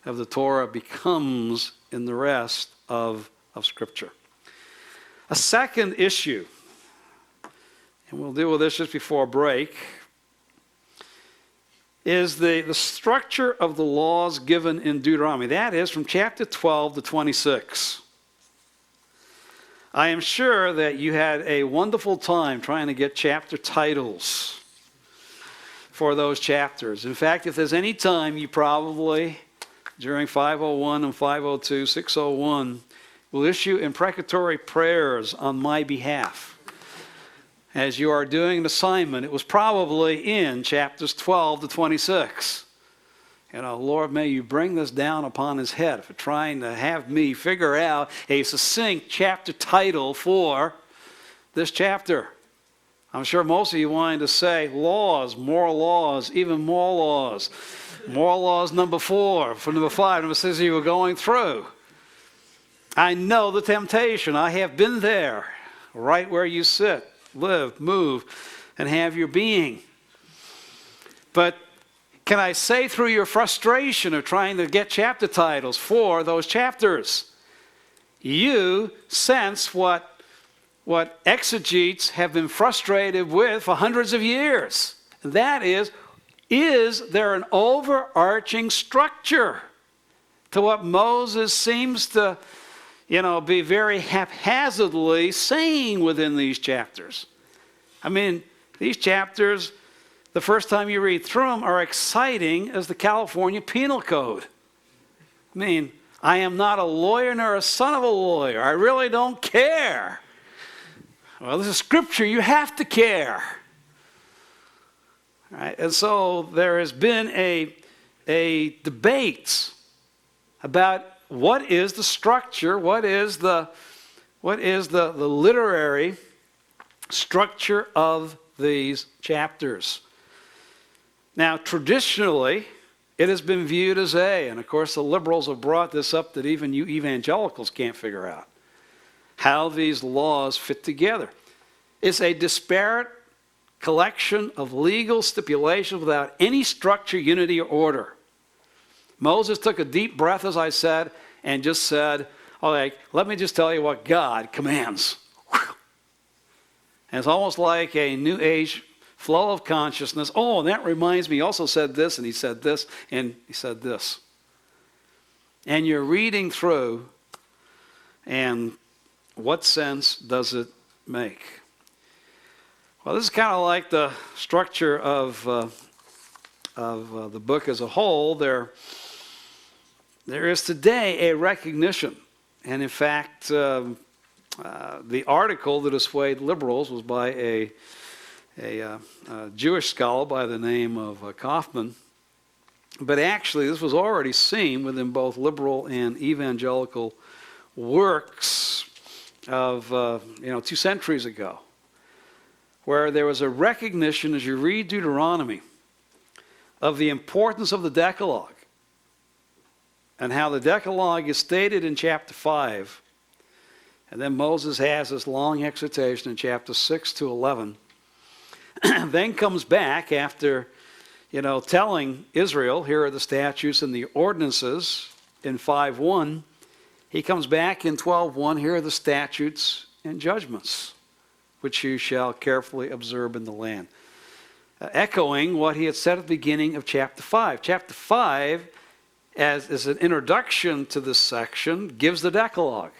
of the Torah becomes in the rest of Scripture. A second issue, and we'll deal with this just before break, is the structure of the laws given in Deuteronomy. That is from chapter 12 to 26. I am sure that you had a wonderful time trying to get chapter titles for those chapters. In fact, if there's any time you probably, during 501 and 502, 601, will issue imprecatory prayers on my behalf. As you are doing an assignment, it was probably in chapters 12 to 26. Lord, may you bring this down upon his head for trying to have me figure out a succinct chapter title for this chapter. I'm sure most of you wanted to say laws, more laws, even more laws. More laws number 4, for number 5, number 6 you were going through. I know the temptation. I have been there, right where you sit, live, move, and have your being. But can I say through your frustration of trying to get chapter titles for those chapters, you sense what exegetes have been frustrated with for hundreds of years. That is there an overarching structure to what Moses seems to, be very haphazardly saying within these chapters? I mean, these chapters the first time you read through them, are exciting as the California Penal Code. I mean, I am not a lawyer nor a son of a lawyer. I really don't care. Well, this is Scripture. You have to care. All right? And so there has been a debate about what is the structure, what is the literary structure of these chapters. Now, traditionally, it has been viewed as and of course the liberals have brought this up that even you evangelicals can't figure out, how these laws fit together. It's a disparate collection of legal stipulations without any structure, unity, or order. Moses took a deep breath, as I said, and just said, all right, let me just tell you what God commands. And it's almost like a new age flow of consciousness. Oh, and that reminds me, he also said this, and he said this, and he said this. And you're reading through, and what sense does it make? Well, this is kind of like the structure of the book as a whole. There is today a recognition, and in fact, the article that has swayed liberals was by a Jewish scholar by the name of Kaufman. But actually, this was already seen within both liberal and evangelical works of 2 centuries ago, where there was a recognition, as you read Deuteronomy, of the importance of the Decalogue and how the Decalogue is stated in chapter 5. And then Moses has this long exhortation in chapter 6 to 11. Then comes back after, telling Israel, here are the statutes and the ordinances in 5:1. He comes back in 12:1, here are the statutes and judgments, which you shall carefully observe in the land. Echoing what he had said at the beginning of chapter 5. Chapter 5, as an introduction to this section, gives the Decalogue.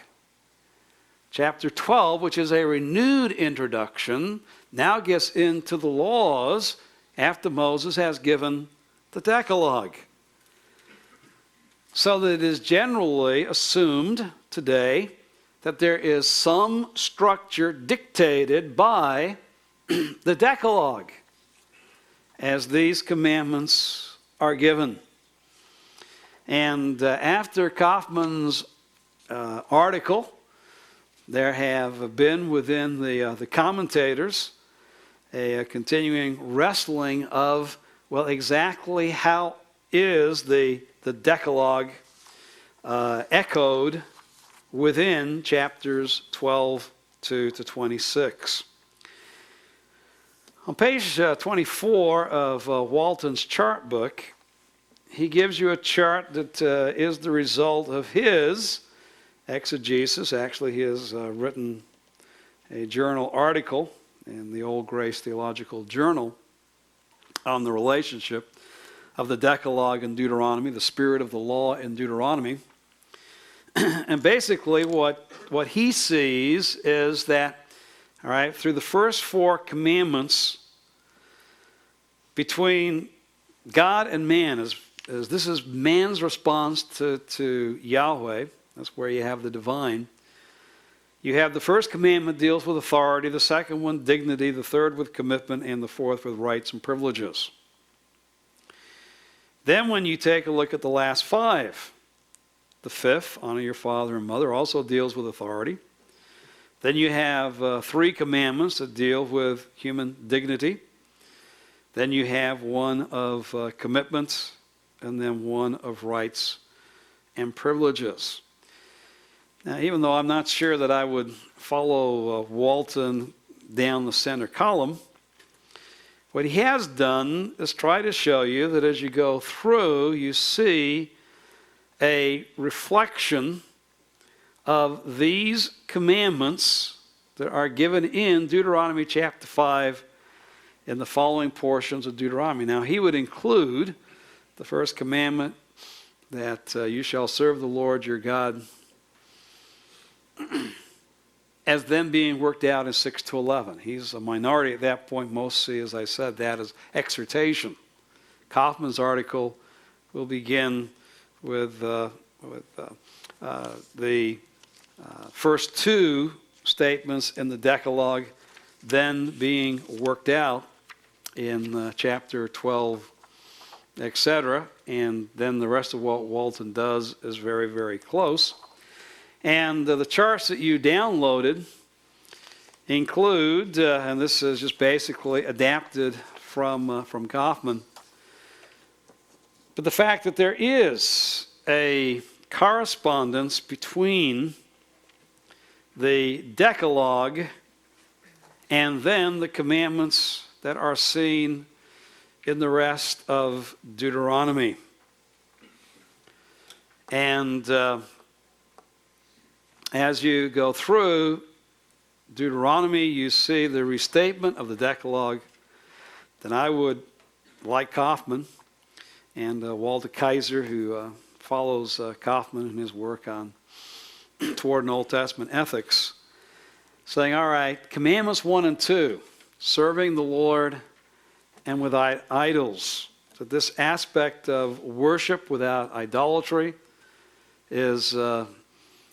Chapter 12, which is a renewed introduction, now gets into the laws after Moses has given the Decalogue. So that it is generally assumed today that there is some structure dictated by the Decalogue as these commandments are given. And after Kaufman's article, there have been within the commentators a continuing wrestling of, exactly how is the Decalogue echoed within chapters 12 to 26. On page 24 of Walton's chart book, he gives you a chart that is the result of his exegesis. Actually, he has written a journal article in the Old Grace Theological Journal on the relationship of the Decalogue in Deuteronomy, the spirit of the law in Deuteronomy. And basically what he sees is that, all right, through the first 4 commandments between God and man, as this is man's response to Yahweh, that's where you have the divine. You have the first commandment deals with authority, the second one dignity, the third with commitment, and the fourth with rights and privileges. Then when you take a look at the last 5, the fifth, honor your father and mother, also deals with authority. Then you have 3 commandments that deal with human dignity. Then you have one of commitments, and then one of rights and privileges. Now, even though I'm not sure that I would follow Walton down the center column, what he has done is try to show you that as you go through, you see a reflection of these commandments that are given in Deuteronomy chapter 5 in the following portions of Deuteronomy. Now, he would include the first commandment that you shall serve the Lord your God as then being worked out in 6 to 11. He's a minority at that point. Most see, as I said, that as exhortation. Kaufman's article will begin with the first two statements in the Decalogue, then being worked out in chapter 12, etc. And then the rest of what Walton does is very, very close. And the charts that you downloaded include, and this is just basically adapted from Kaufman, but the fact that there is a correspondence between the Decalogue and then the commandments that are seen in the rest of Deuteronomy. And as you go through Deuteronomy, you see the restatement of the Decalogue. Then I would, like Kaufman and Walter Kaiser, who follows Kaufman in his work on toward an Old Testament ethics, saying, all right, commandments 1 and 2, serving the Lord and with idols. So this aspect of worship without idolatry is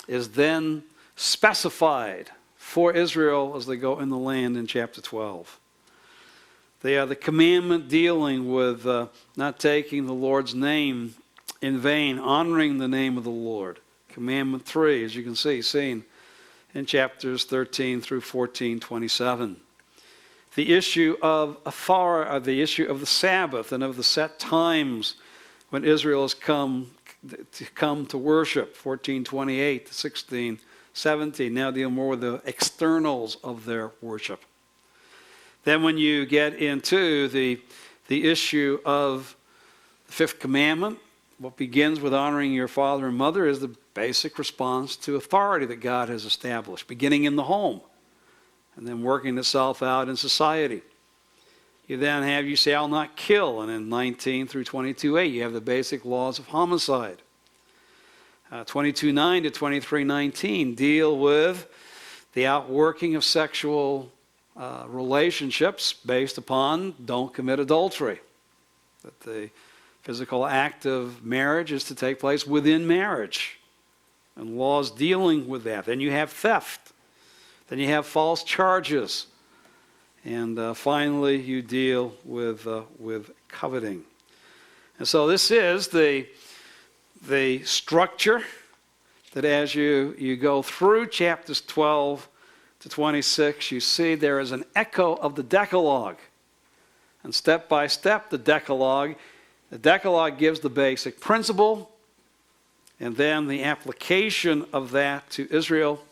then specified for Israel as they go in the land in chapter 12. They are the commandment dealing with not taking the Lord's name in vain, honoring the name of the Lord. Commandment 3, as you can see, seen in chapters 13 through 14:27. The issue of the issue of the Sabbath and of the set times when Israel has come to worship, 14:28 to 16:17. Now deal more with the externals of their worship. Then when you get into the issue of the fifth commandment, what begins with honoring your father and mother is the basic response to authority that God has established, beginning in the home and then working itself out in society. You then have, you shall not kill, and in 19 through 22:8, you have the basic laws of homicide. 22:9 to 23:19 deal with the outworking of sexual relationships based upon don't commit adultery. That the physical act of marriage is to take place within marriage, and laws dealing with that. Then you have theft. Then you have false charges. And finally, you deal with coveting. And so this is the structure that as you go through chapters 12 to 26, you see there is an echo of the Decalogue. And step by step, the Decalogue gives the basic principle, and then the application of that to Israel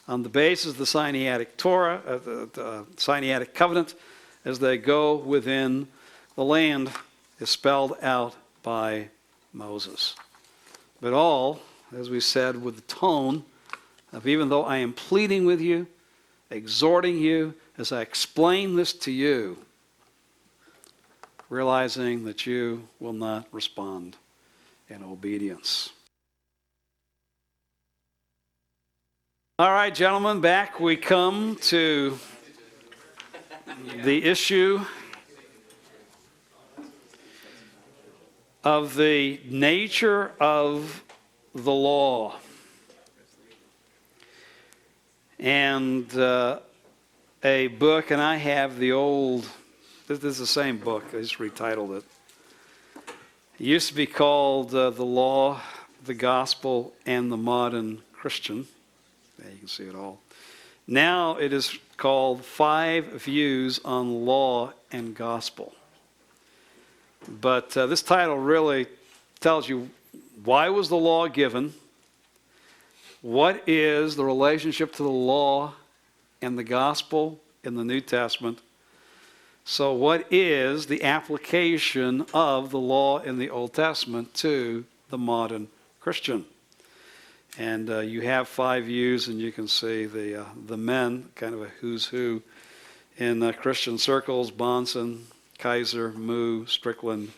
on the basis of the Sinaitic Torah, the Sinaitic Covenant, as they go within the land, is spelled out by Moses. But all, as we said, with the tone of, even though I am pleading with you, exhorting you, as I explain this to you, realizing that you will not respond in obedience. All right, gentlemen, back we come to the issue of the nature of the law. And a book, and I have the old, this is the same book, I just retitled it. It used to be called The Law, the Gospel, and the Modern Christian. There you can see it all. Now it is called 5 Views on Law and Gospel. But this title really tells you, why was the law given? What is the relationship to the law and the gospel in the New Testament? So what is the application of the law in the Old Testament to the modern Christian? And you have 5 views, and you can see the men, kind of a who's who in Christian circles: Bonson, Kaiser, Moo, Strickland,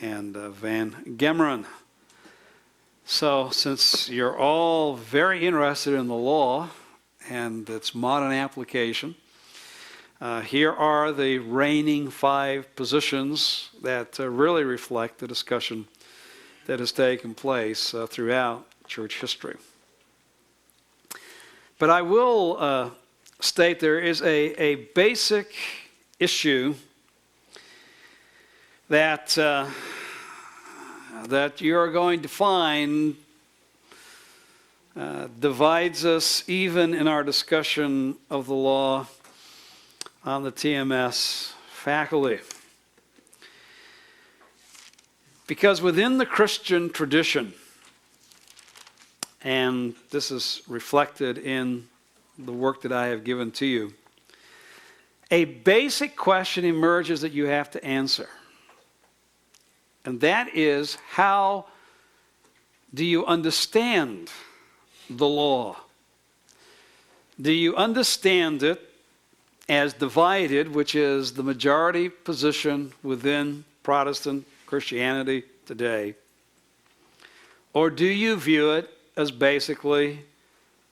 and Van Gemeren. So since you're all very interested in the law and its modern application. Here are the reigning 5 positions that really reflect the discussion that has taken place throughout church history. But I will state there is a basic issue that you're going to find divides us even in our discussion of the law on the TMS faculty. Because within the Christian tradition, and this is reflected in the work that I have given to you, a basic question emerges that you have to answer. And that is, how do you understand the law? Do you understand it as divided, which is the majority position within Protestant Christianity today? Or do you view it as basically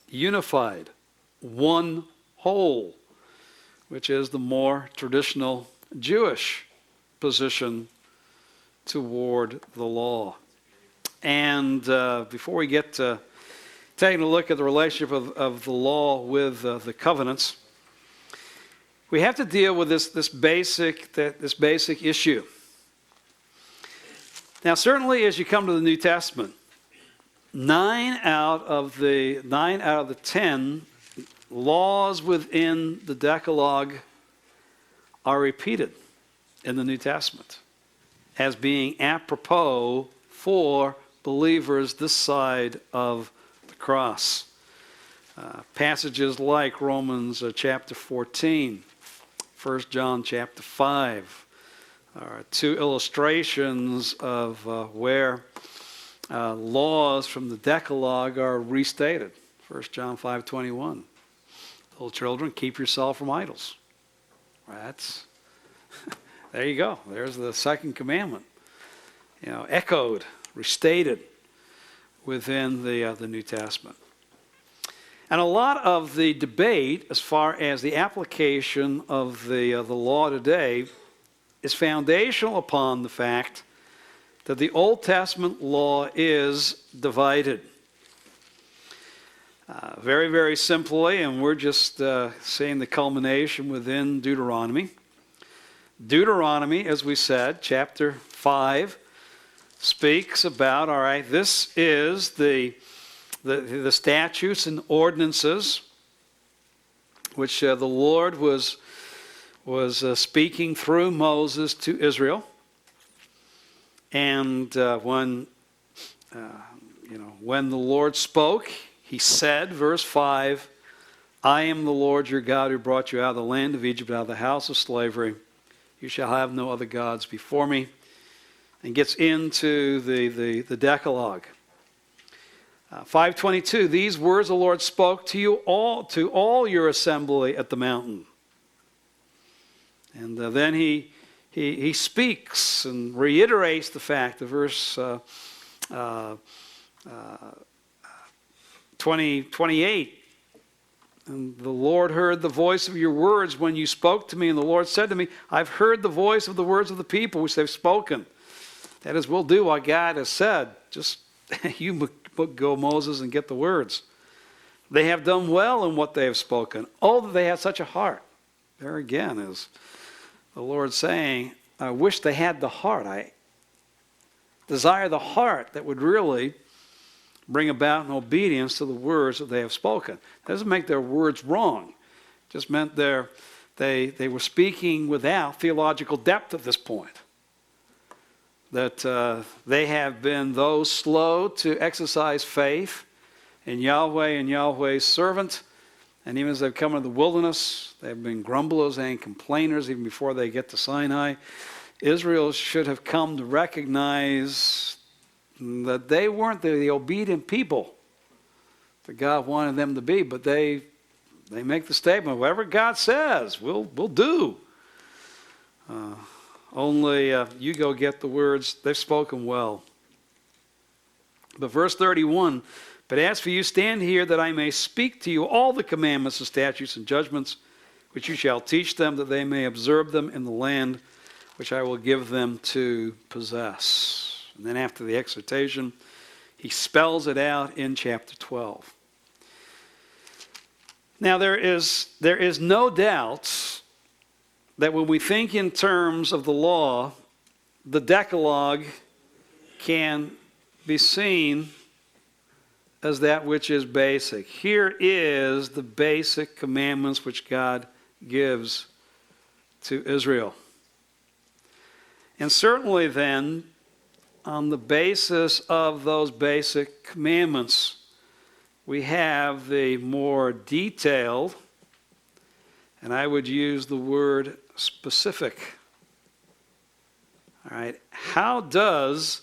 unified, one whole, which is the more traditional Jewish position toward the law? And before we get to taking a look at the relationship of the law with the covenants, we have to deal with this basic issue. Now, certainly, as you come to the New Testament, 9 out of the 10 laws within the Decalogue are repeated in the New Testament as being apropos for believers this side of the cross. Passages like Romans chapter 14, 1 John chapter 5, are 2 illustrations of where laws from the Decalogue are restated. 1 John 5:21. Little children, keep yourself from idols. That's there you go. There's the second commandment. Echoed, restated within the New Testament. And a lot of the debate as far as the application of the law today is foundational upon the fact that the Old Testament law is divided. Very, very simply, and we're just seeing the culmination within Deuteronomy. Deuteronomy, as we said, chapter 5, speaks about, all right, this is the statutes and ordinances which the Lord was speaking through Moses to Israel. And when the Lord spoke, he said, verse 5, I am the Lord your God who brought you out of the land of Egypt, out of the house of slavery. You shall have no other gods before me. And gets into the Decalogue. 5:22, these words the Lord spoke to you all your assembly at the mountain. And then he speaks and reiterates the fact of verse 28. And the Lord heard the voice of your words when you spoke to me, and the Lord said to me, I've heard the voice of the words of the people which they've spoken. That is, we'll do what God has said. Just you go, Moses, and get the words. They have done well in what they have spoken. Oh, that they have such a heart. There again is the Lord saying, I wish they had the heart. I desire the heart that would really bring about an obedience to the words that they have spoken. That doesn't make their words wrong. It just meant they were speaking without theological depth at this point. That they have been those slow to exercise faith in Yahweh and Yahweh's servant. And even as they've come into the wilderness, they've been grumblers and complainers even before they get to Sinai. Israel should have come to recognize that they weren't the obedient people that God wanted them to be, but they make the statement, whatever God says, we'll do. Only you go get the words. They've spoken well. But verse 31 But as for you, stand here that I may speak to you all the commandments and statutes and judgments which you shall teach them, that they may observe them in the land which I will give them to possess. And then after the exhortation, he spells it out in chapter 12. Now there is no doubt that when we think in terms of the law, the Decalogue can be seen as that which is basic. Here is the basic commandments which God gives to Israel. And certainly then, on the basis of those basic commandments, we have the more detailed, and I would use the word specific. All right, how does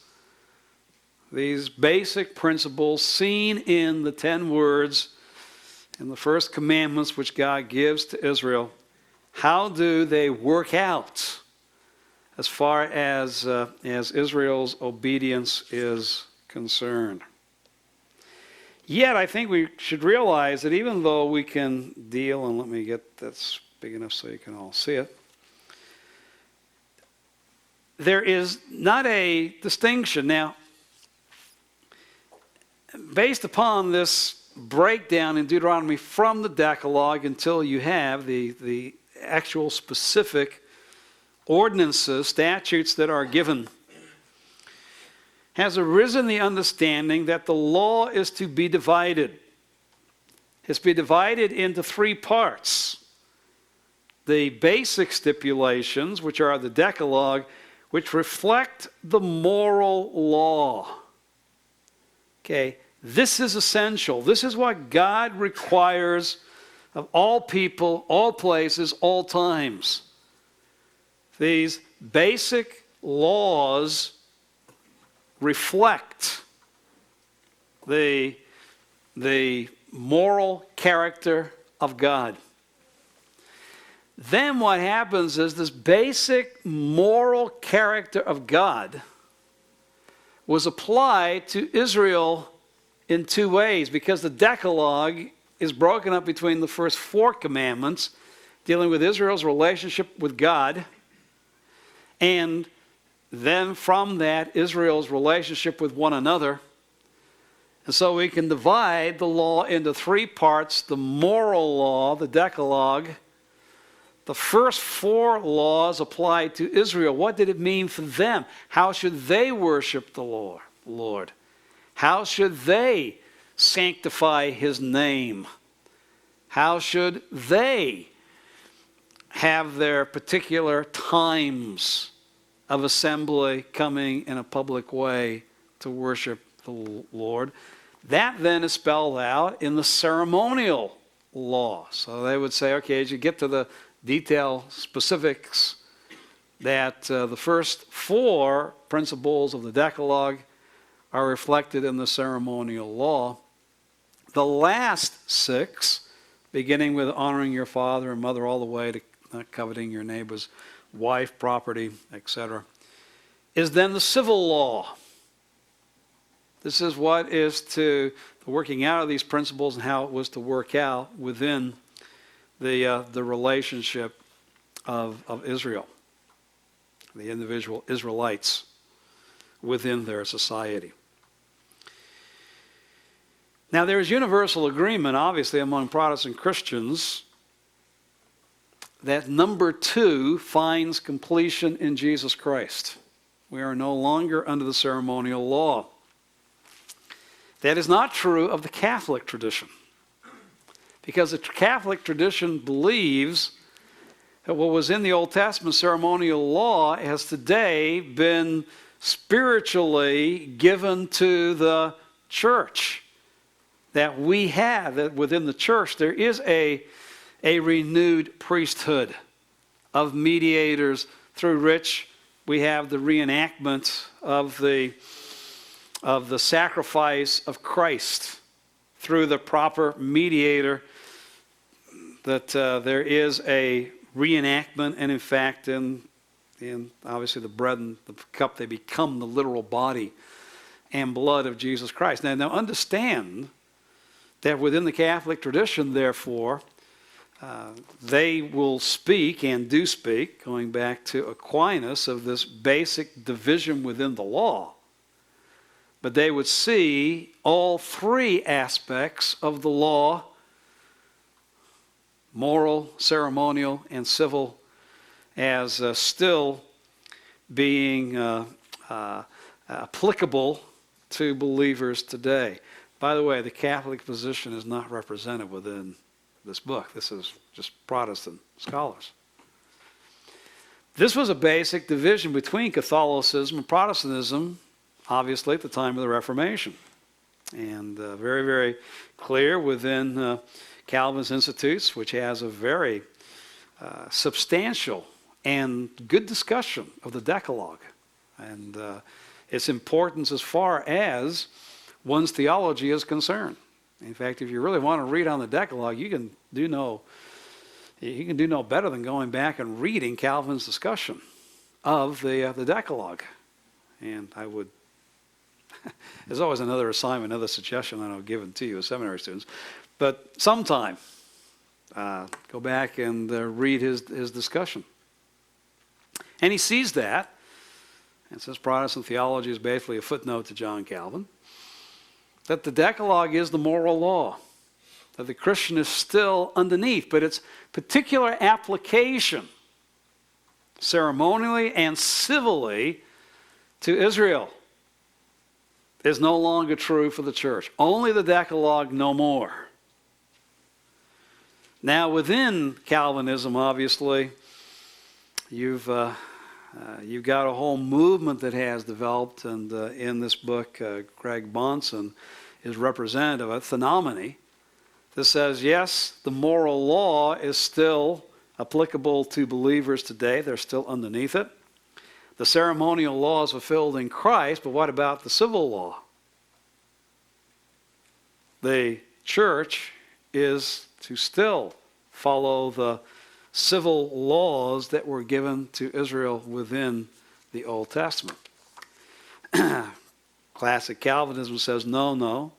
these basic principles seen in the 10 words in the first commandments which God gives to Israel, how do they work out as far as Israel's obedience is concerned? Yet I think we should realize that even though we can deal, and let me get this big enough so you can all see it, there is not a distinction. Now, based upon this breakdown in Deuteronomy from the Decalogue until you have the actual specific ordinances, statutes that are given, has arisen the understanding that the law is to be divided. It's to be divided into 3 parts. The basic stipulations, which are the Decalogue, which reflect the moral law. Okay, this is essential. This is what God requires of all people, all places, all times. These basic laws reflect the moral character of God. Then what happens is this basic moral character of God was applied to Israel in 2 ways, because the Decalogue is broken up between the first 4 commandments dealing with Israel's relationship with God, and then from that, Israel's relationship with one another. And so we can divide the law into 3 parts: the moral law, the Decalogue. The first 4 laws applied to Israel. What did it mean for them? How should they worship the Lord? How should they sanctify his name? How should they have their particular times of assembly, coming in a public way to worship the Lord? That then is spelled out in the ceremonial law. So they would say, okay, as you get to the detail specifics, that the first 4 principles of the Decalogue are reflected in the ceremonial law. The last 6, beginning with honoring your father and mother all the way to not coveting your neighbor's wife, property, etc., is then the civil law. This is what is to the working out of these principles and how it was to work out within the relationship of Israel, the individual Israelites within their society. Now, there is universal agreement, obviously, among Protestant Christians that number 2 finds completion in Jesus Christ. We are no longer under the ceremonial law. That is not true of the Catholic tradition, because the Catholic tradition believes that what was in the Old Testament ceremonial law has today been spiritually given to the church. That we have, that within the church there is a renewed priesthood of mediators through which we have the reenactment of the sacrifice of Christ through the proper mediator, that there is a reenactment, and in fact in obviously the bread and the cup, they become the literal body and blood of Jesus Christ. Now understand that within the Catholic tradition, therefore, they will speak and do speak, going back to Aquinas, of this basic division within the law. But they would see all three aspects of the law, moral, ceremonial, and civil, as still being applicable to believers today. By the way, the Catholic position is not represented within this book. This is just Protestant scholars. This was a basic division between Catholicism and Protestantism, obviously at the time of the Reformation. And very, very clear within Calvin's Institutes, which has a very substantial and good discussion of the Decalogue and its importance as far as one's theology is concerned. In fact, if you really want to read on the Decalogue, you can do no better than going back and reading Calvin's discussion of the Decalogue. And I would, there's always another assignment, another suggestion I know given to you as seminary students, but sometime go back and read his discussion. And he sees that, and since Protestant theology is basically a footnote to John Calvin, that the Decalogue is the moral law, that the Christian is still underneath, but its particular application, ceremonially and civilly, to Israel is no longer true for the church. Only the Decalogue, no more. Now, within Calvinism, obviously, you've got a whole movement that has developed, and in this book, Greg Bonson is representative of Theonomy, that says, yes, the moral law is still applicable to believers today. They're still underneath it. The ceremonial law is fulfilled in Christ, but what about the civil law? The church is to still follow the civil laws that were given to Israel within the Old Testament. Classic Calvinism says, no,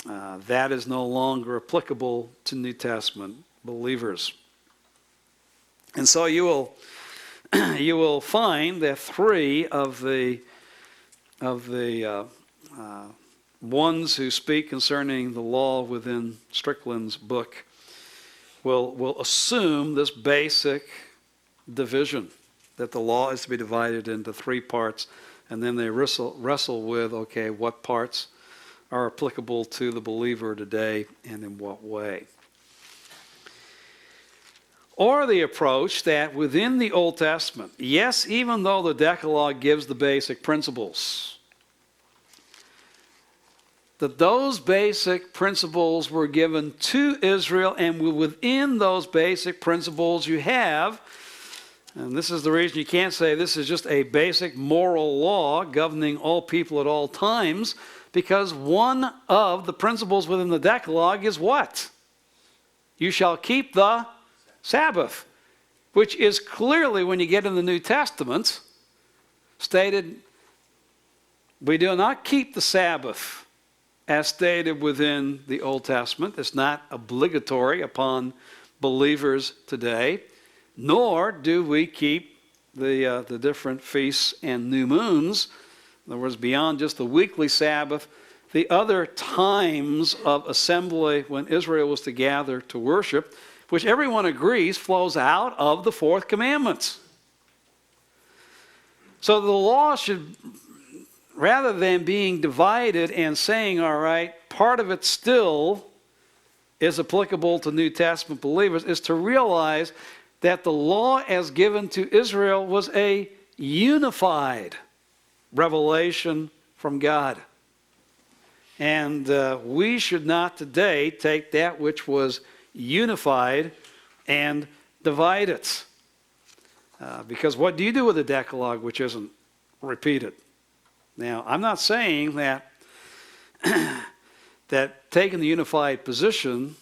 that is no longer applicable to New Testament believers. And so you will find that three of the ones who speak concerning the law within Strickland's book will assume this basic division, that the law is to be divided into three parts, and then they wrestle with, okay, what parts are applicable to the believer today and in what way. Or the approach that within the Old Testament, yes, even though the Decalogue gives the basic principles, that those basic principles were given to Israel, and within those basic principles you have, and this is the reason you can't say this is just a basic moral law governing all people at all times, because one of the principles within the Decalogue is what? You shall keep the Sabbath, which is clearly, when you get in the New Testament, stated, we do not keep the Sabbath as stated within the Old Testament. It's not obligatory upon believers today, nor do we keep the different feasts and new moons. In other words, beyond just the weekly Sabbath, the other times of assembly when Israel was to gather to worship, which everyone agrees flows out of the fourth commandment. So the law should, rather than being divided and saying, all right, part of it still is applicable to New Testament believers, is to realize that the law as given to Israel was a unified revelation from God. And we should not today take that which was unified and divide it. Because what do you do with the Decalogue which isn't repeated? Now, I'm not saying that that taking the unified position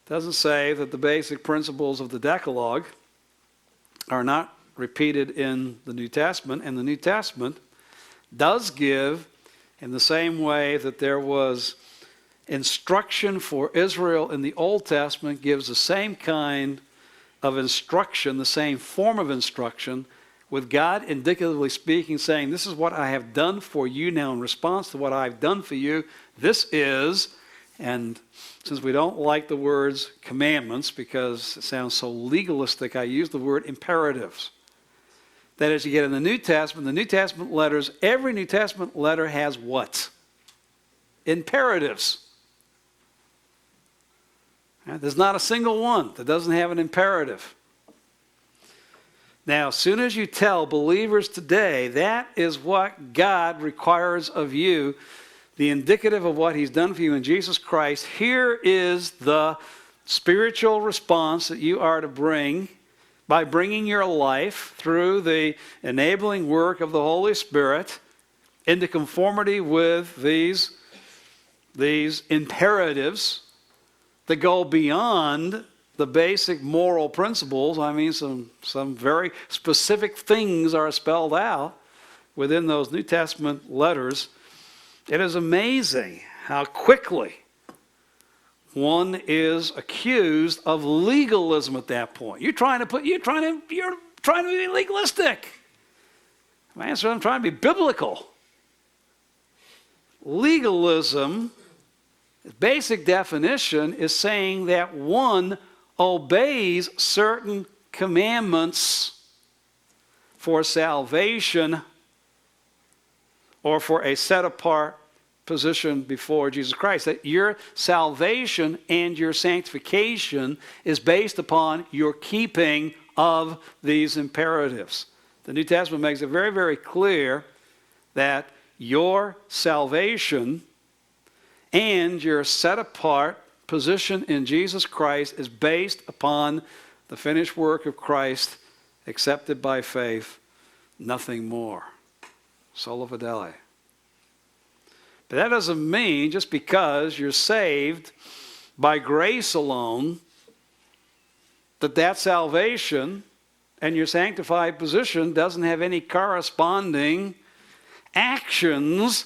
doesn't say that the basic principles of the Decalogue are not repeated in the New Testament, and the New Testament does give, in the same way that there was instruction for Israel in the Old Testament, gives the same kind of instruction, the same form of instruction, with God indicatively speaking, saying, this is what I have done for you now in response to what I've done for you. This is, and since we don't like the words commandments because it sounds so legalistic, I use the word imperatives. That as you get in the New Testament letters, every New Testament letter has what? Imperatives. There's not a single one that doesn't have an imperative. Now, as soon as you tell believers today that is what God requires of you, the indicative of what he's done for you in Jesus Christ, here is the spiritual response that you are to bring by bringing your life through the enabling work of the Holy Spirit into conformity with these imperatives that go beyond the basic moral principles. I mean, some very specific things are spelled out within those New Testament letters. It is amazing how quickly one is accused of legalism at that point. You're trying to be legalistic. My answer, I'm trying to be biblical. Legalism, basic definition, is saying that one obeys certain commandments for salvation or for a set-apart position before Jesus Christ. That your salvation and your sanctification is based upon your keeping of these imperatives. The New Testament makes it very, very clear that your salvation and your set-apart position in Jesus Christ is based upon the finished work of Christ, accepted by faith, nothing more. Sola Fidei. But that doesn't mean just because you're saved by grace alone, that salvation and your sanctified position doesn't have any corresponding actions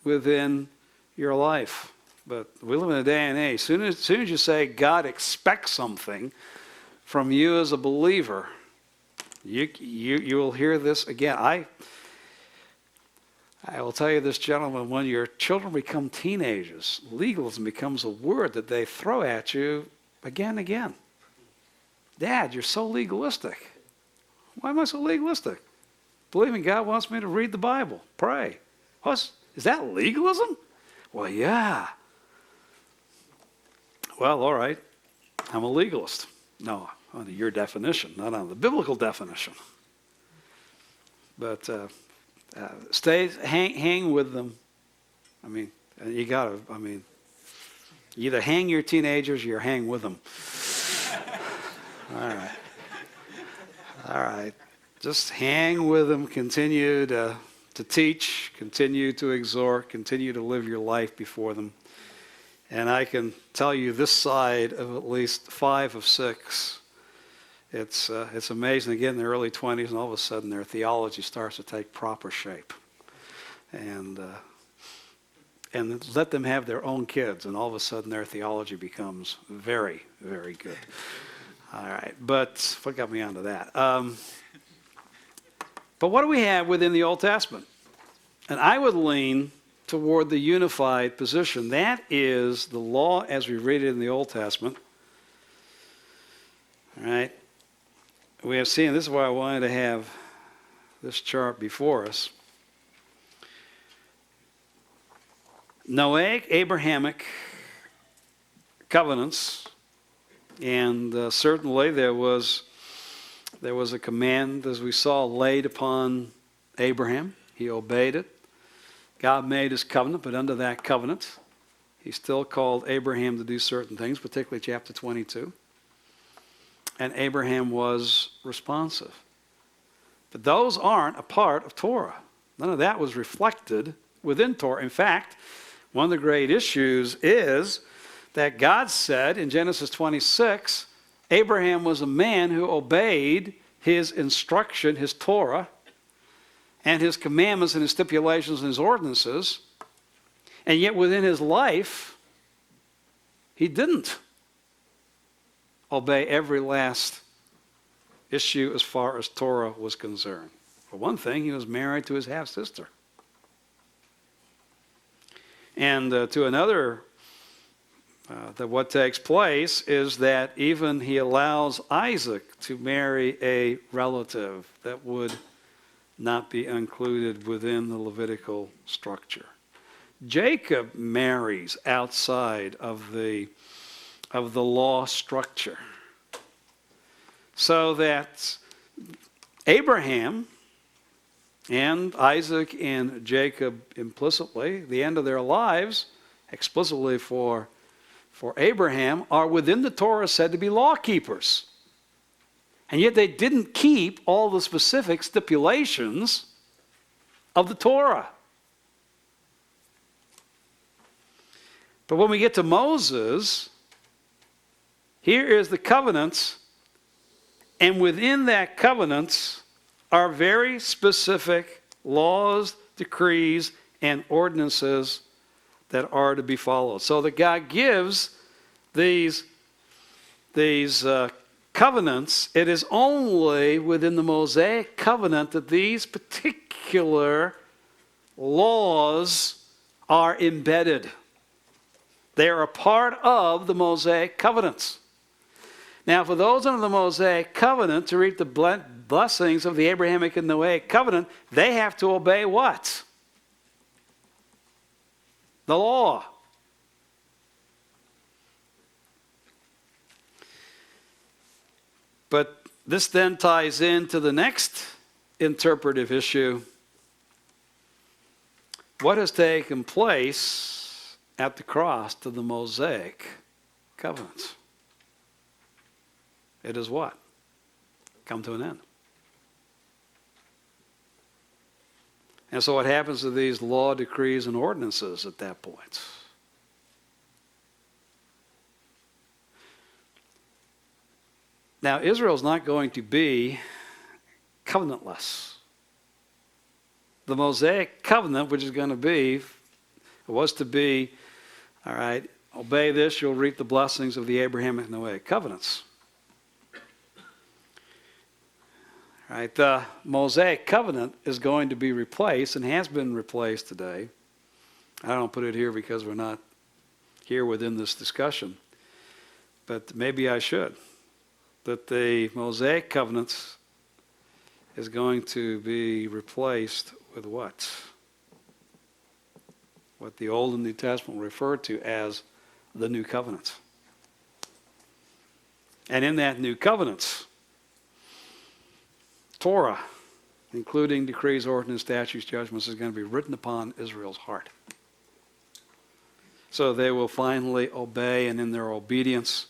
within your life. But we live in a day and age. As soon as you say God expects something from you as a believer, you will hear this again. I will tell you this, gentlemen, when your children become teenagers, legalism becomes a word that they throw at you again and again. Dad, you're so legalistic. Why am I so legalistic? Believing God wants me to read the Bible, pray. Is that legalism? Well, yeah. Well, all right. I'm a legalist. No, under your definition, not on the biblical definition. But hang with them. I mean, you either hang your teenagers or you hang with them. All right. Just hang with them. Continue to teach. Continue to exhort. Continue to live your life before them. And I can tell you this side of at least 5 of 6, it's amazing. Again, in their early 20s, and all of a sudden their theology starts to take proper shape. And let them have their own kids, and all of a sudden their theology becomes very, very good. All right, but what got me onto that? But what do we have within the Old Testament? And I would lean toward the unified position. That is the law as we read it in the Old Testament. All right. We have seen, this is why I wanted to have this chart before us. Noahic, Abrahamic covenants, and certainly there was a command, as we saw, laid upon Abraham. He obeyed it. God made his covenant, but under that covenant, he still called Abraham to do certain things, particularly chapter 22. And Abraham was responsive. But those aren't a part of Torah. None of that was reflected within Torah. In fact, one of the great issues is that God said in Genesis 26, Abraham was a man who obeyed his instruction, his Torah, and his commandments and his stipulations and his ordinances, and yet within his life, he didn't obey every last issue as far as Torah was concerned. For one thing, he was married to his half-sister. And to another, that what takes place is that even he allows Isaac to marry a relative that would not be included within the Levitical structure. Jacob marries outside of the law structure. So that Abraham and Isaac and Jacob implicitly, the end of their lives, explicitly for Abraham, are within the Torah said to be law keepers. And yet they didn't keep all the specific stipulations of the Torah. But when we get to Moses, here is the covenants, and within that covenants are very specific laws, decrees, and ordinances that are to be followed. So that God gives these covenants. It is only within the Mosaic covenant that these particular laws are embedded. They are a part of the Mosaic covenants. Now, for those under the Mosaic covenant to reap the blessings of the Abrahamic and Noahic covenant, they have to obey what? The law. But this then ties into the next interpretive issue. What has taken place at the cross to the Mosaic covenants? It is what? Come to an end. And so what happens to these law, decrees, and ordinances at that point? Now, Israel's not going to be covenantless. The Mosaic covenant, which is going to be, was to be, all right, obey this, you'll reap the blessings of the Abrahamic and Noahic covenants. All right, the Mosaic covenant is going to be replaced and has been replaced today. I don't put it here because we're not here within this discussion, but maybe I should. That the Mosaic covenants is going to be replaced with what? What the Old and New Testament refer to as the New Covenant. And in that New Covenant, Torah, including decrees, ordinances, statutes, judgments, is going to be written upon Israel's heart. So they will finally obey, and in their obedience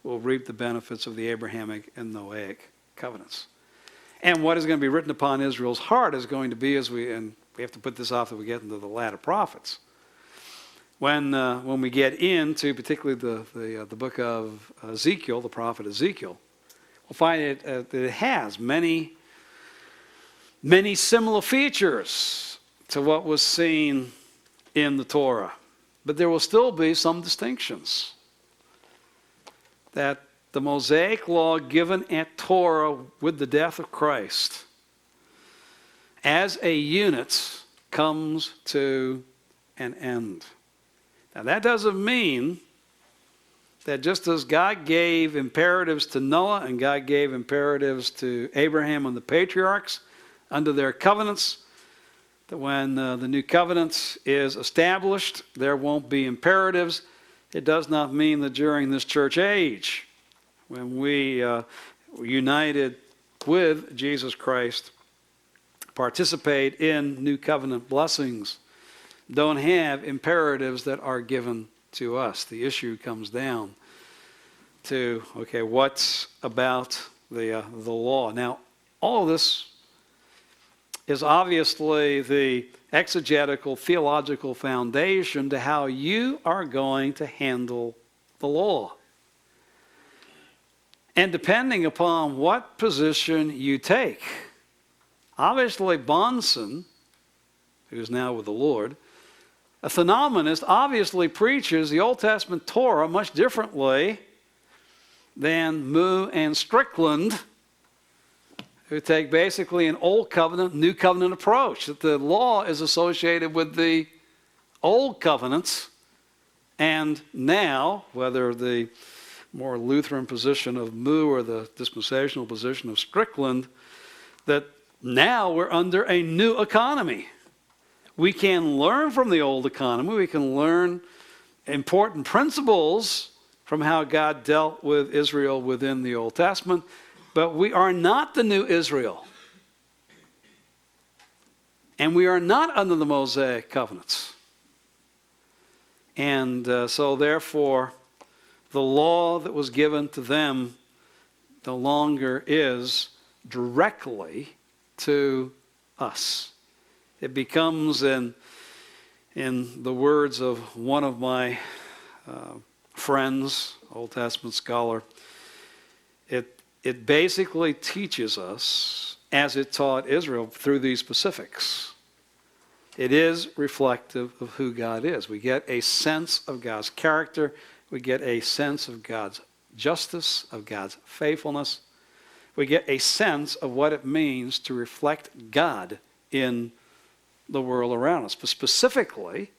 will reap the benefits of the Abrahamic and Noahic covenants. And what is going to be written upon Israel's heart is going to be, and we have to put this off as we get into the latter prophets. When we get into particularly the book of Ezekiel, the prophet Ezekiel, we'll find that it has many similar features to what was seen in the Torah. But there will still be some distinctions. That the Mosaic law given at Torah with the death of Christ as a unit comes to an end. Now that doesn't mean that just as God gave imperatives to Noah and God gave imperatives to Abraham and the patriarchs under their covenants, that when the new covenant is established, there won't be imperatives. It does not mean that during this church age, when we were united with Jesus Christ, participate in new covenant blessings, don't have imperatives that are given to us. The issue comes down to, okay, what's about the law? Now, all of this is obviously the exegetical, theological foundation to how you are going to handle the law. And depending upon what position you take Obviously, Bonson, who's now with the Lord, a phenomenist, obviously preaches the Old Testament Torah much differently than Moo and Strickland, who take basically an Old Covenant, New Covenant approach, that the law is associated with the Old Covenants, and now, whether the more Lutheran position of Moo or the dispensational position of Strickland, that now we're under a new economy. We can learn from the old economy. We can learn important principles from how God dealt with Israel within the Old Testament, but we are not the new Israel. And we are not under the Mosaic covenants. And so therefore, the law that was given to them no longer is directly to us. It becomes, in the words of one of my friends, Old Testament scholar, it basically teaches us, as it taught Israel through these specifics. It is reflective of who God is. We get a sense of God's character. We get a sense of God's justice, of God's faithfulness. We get a sense of what it means to reflect God in the world around us. But specifically,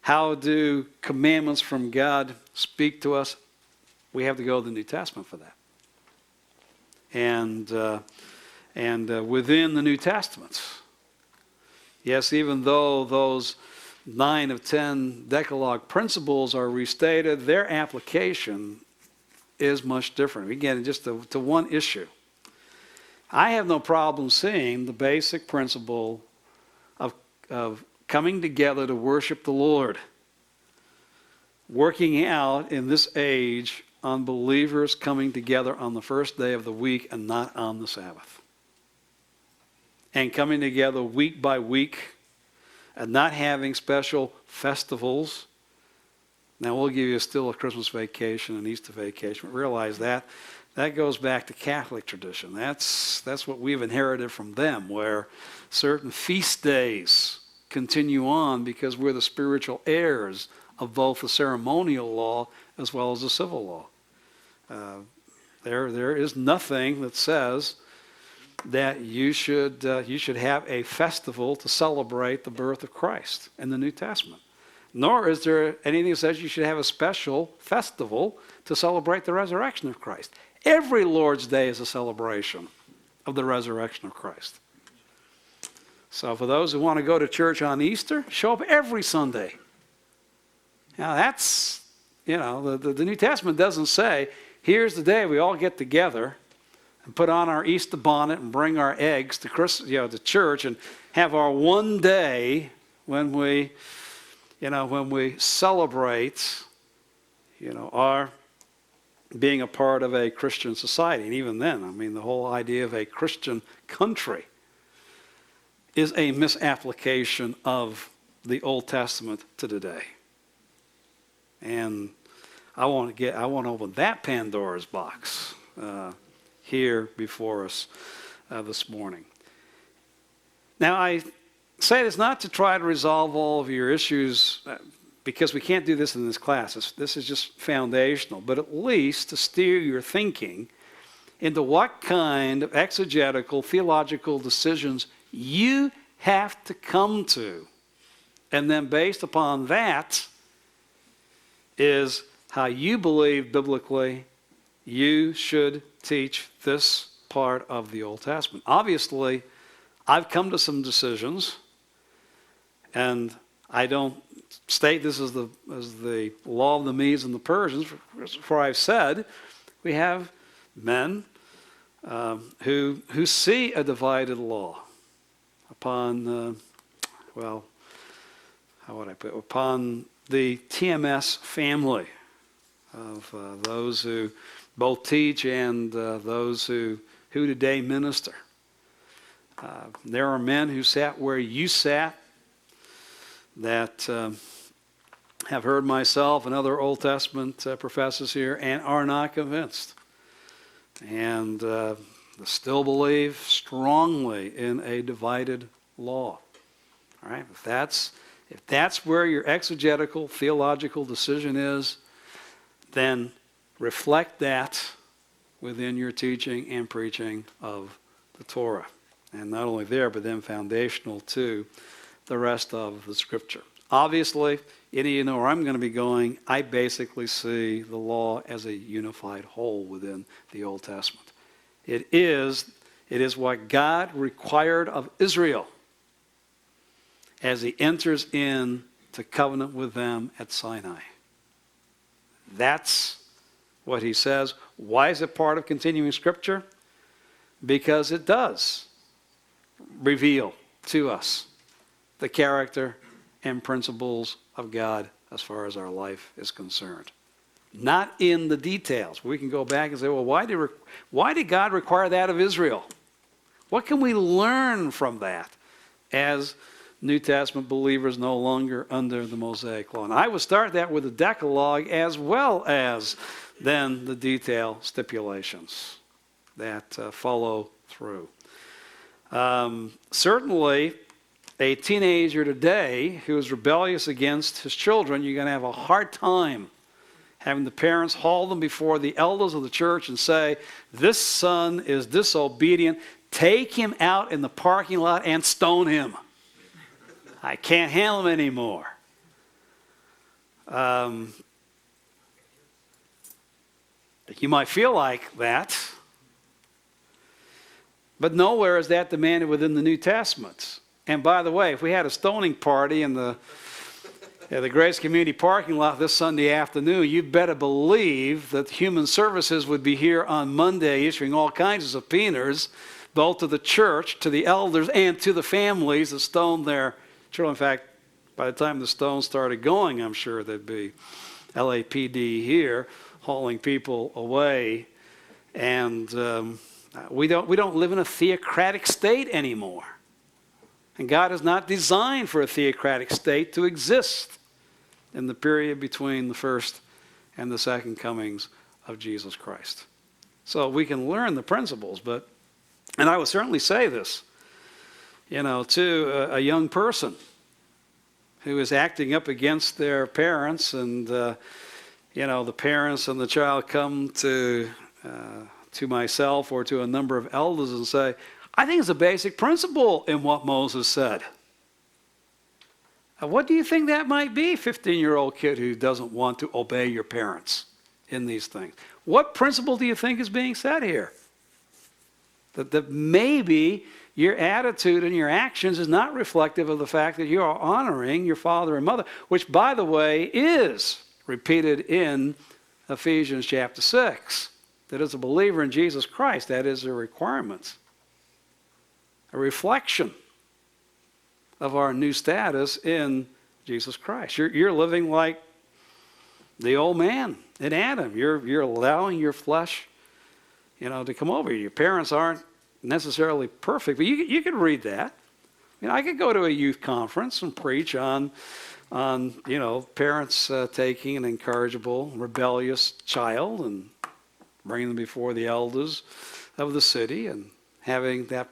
how do commandments from God speak to us? We have to go to the New Testament for that. And within the New Testament, yes, even though those 9 of 10 Decalogue principles are restated, their application is much different. Again, just to one issue. I have no problem seeing the basic principle of coming together to worship the Lord, working out in this age on believers coming together on the first day of the week and not on the Sabbath. And coming together week by week and not having special festivals. Now, we'll give you still a Christmas vacation and Easter vacation, but realize that goes back to Catholic tradition. That's what we've inherited from them, where certain feast days continue on because we're the spiritual heirs of both the ceremonial law as well as the civil law. There is nothing that says that you should have a festival to celebrate the birth of Christ in the New Testament. Nor is there anything that says you should have a special festival to celebrate the resurrection of Christ. Every Lord's Day is a celebration of the resurrection of Christ. So for those who want to go to church on Easter, show up every Sunday. Now that's, the New Testament doesn't say, here's the day we all get together and put on our Easter bonnet and bring our eggs to church and have our one day when we celebrate, our being a part of a Christian society. And even then, the whole idea of a Christian country is a misapplication of the Old Testament to today. And I want to open that Pandora's box here before us this morning. Now, I say this not to try to resolve all of your issues, because we can't do this in this class. This is just foundational, but at least to steer your thinking into what kind of exegetical, theological decisions you have to come to. And then based upon that is how you believe biblically you should teach this part of the Old Testament. Obviously, I've come to some decisions, and I don't state this as the law of the Medes and the Persians, for I've said we have men who see a divided law upon, upon the TMS family of those who both teach and those who today minister. There are men who sat where you sat that have heard myself and other Old Testament professors here and are not convinced. And They still believe strongly in a divided law. All right? If that's where your exegetical, theological decision is, then reflect that within your teaching and preaching of the Torah. And not only there, but then foundational to the rest of the Scripture. Obviously, any of you know where I'm going to be going. I basically see the law as a unified whole within the Old Testament. It is what God required of Israel as he enters into covenant with them at Sinai. That's what he says. Why is it part of continuing Scripture? Because it does reveal to us the character and principles of God as far as our life is concerned. Not in the details. We can go back and say, well, why did God require that of Israel? What can we learn from that as New Testament believers no longer under the Mosaic law? And I would start that with the Decalogue as well as then the detail stipulations that follow through. Certainly, a teenager today who is rebellious against his children, you're going to have a hard time having the parents haul them before the elders of the church and say, this son is disobedient, take him out in the parking lot and stone him. I can't handle him anymore. You might feel like that, but nowhere is that demanded within the New Testament. And by the way, if we had a stoning party in the Grace Community parking lot this Sunday afternoon, you better believe that Human Services would be here on Monday issuing all kinds of subpoenas, both to the church, to the elders, and to the families that stoned their children. In fact, by the time the stones started going, I'm sure there'd be LAPD here hauling people away. And we don't live in a theocratic state anymore. And God is not designed for a theocratic state to exist in the period between the first and the second comings of Jesus Christ. So we can learn the principles, and I would certainly say this, to a young person who is acting up against their parents, and the parents and the child come to myself or to a number of elders and say, I think it's a basic principle in what Moses said. What do you think that might be, 15-year-old kid who doesn't want to obey your parents in these things? What principle do you think is being said here? That maybe your attitude and your actions is not reflective of the fact that you are honoring your father and mother, which, by the way, is repeated in Ephesians chapter 6. That as a believer in Jesus Christ, that is a requirement. A reflection of our new status in Jesus Christ. You're living like the old man in Adam. You're allowing your flesh, to come over you. Your parents aren't necessarily perfect, but you could read that. I could go to a youth conference and preach on parents taking an incorrigible, rebellious child and bringing them before the elders of the city and having that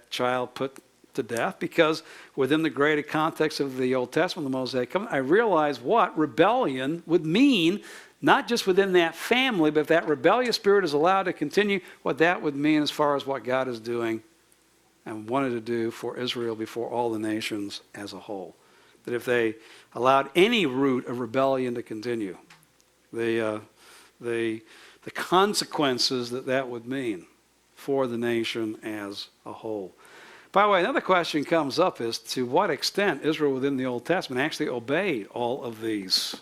child put to death, because within the greater context of the Old Testament, the Mosaic Covenant, I realized what rebellion would mean, not just within that family, but if that rebellious spirit is allowed to continue, what that would mean as far as what God is doing and wanted to do for Israel before all the nations as a whole. That if they allowed any root of rebellion to continue, the consequences that would mean for the nation as a whole. By the way, another question comes up is to what extent Israel within the Old Testament actually obeyed all of these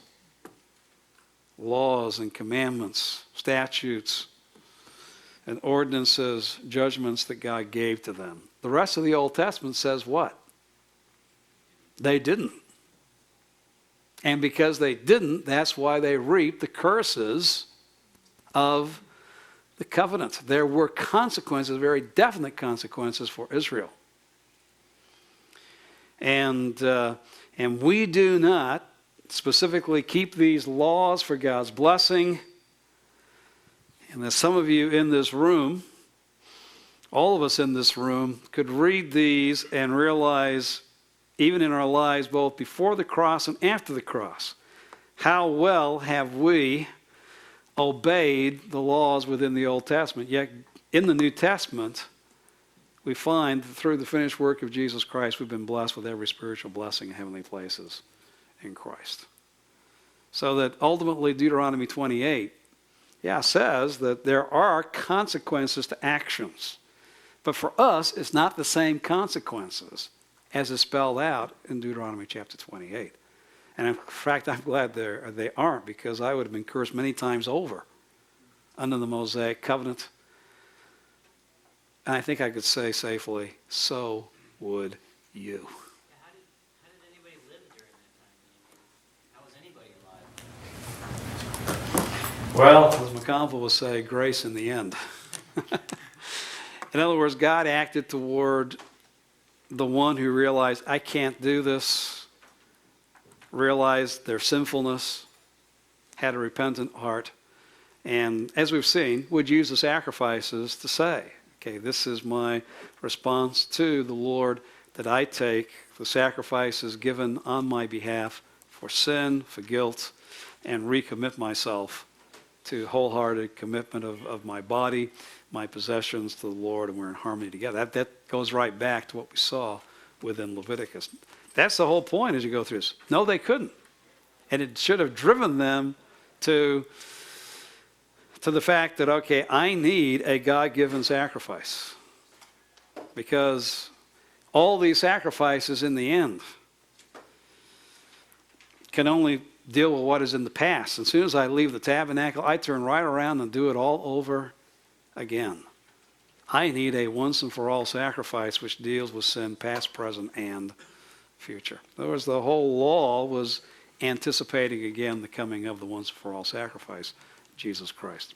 laws and commandments, statutes, and ordinances, judgments that God gave to them. The rest of the Old Testament says what? They didn't. And because they didn't, that's why they reaped the curses of the covenant. There were consequences, very definite consequences for Israel. And we do not specifically keep these laws for God's blessing. And there's some of you in this room All of us in this room could read these and realize, even in our lives, both before the cross and after the cross, how well have we obeyed the laws within the Old Testament. Yet in the New Testament, we find that through the finished work of Jesus Christ, we've been blessed with every spiritual blessing in heavenly places in Christ. So that ultimately Deuteronomy 28, says that there are consequences to actions. But for us, it's not the same consequences as is spelled out in Deuteronomy chapter 28. And in fact, I'm glad they aren't, because I would have been cursed many times over under the Mosaic covenant. And I think I could say safely, so would you. How did anybody live during that time? How was anybody alive? Well, as McConville would say, grace in the end. In other words, God acted toward the one who realized, I can't do this, realized their sinfulness, had a repentant heart, and as we've seen, would use the sacrifices to say, okay, this is my response to the Lord, that I take the sacrifices given on my behalf for sin, for guilt, and recommit myself to wholehearted commitment of my body, my possessions to the Lord, and we're in harmony together. That goes right back to what we saw within Leviticus. That's the whole point as you go through this. No, they couldn't. And it should have driven them to the fact that, okay, I need a God-given sacrifice. Because all these sacrifices in the end can only deal with what is in the past. As soon as I leave the tabernacle, I turn right around and do it all over again. I need a once and for all sacrifice which deals with sin past, present, and future. In other words, the whole law was anticipating again the coming of the once and for all sacrifice, Jesus Christ.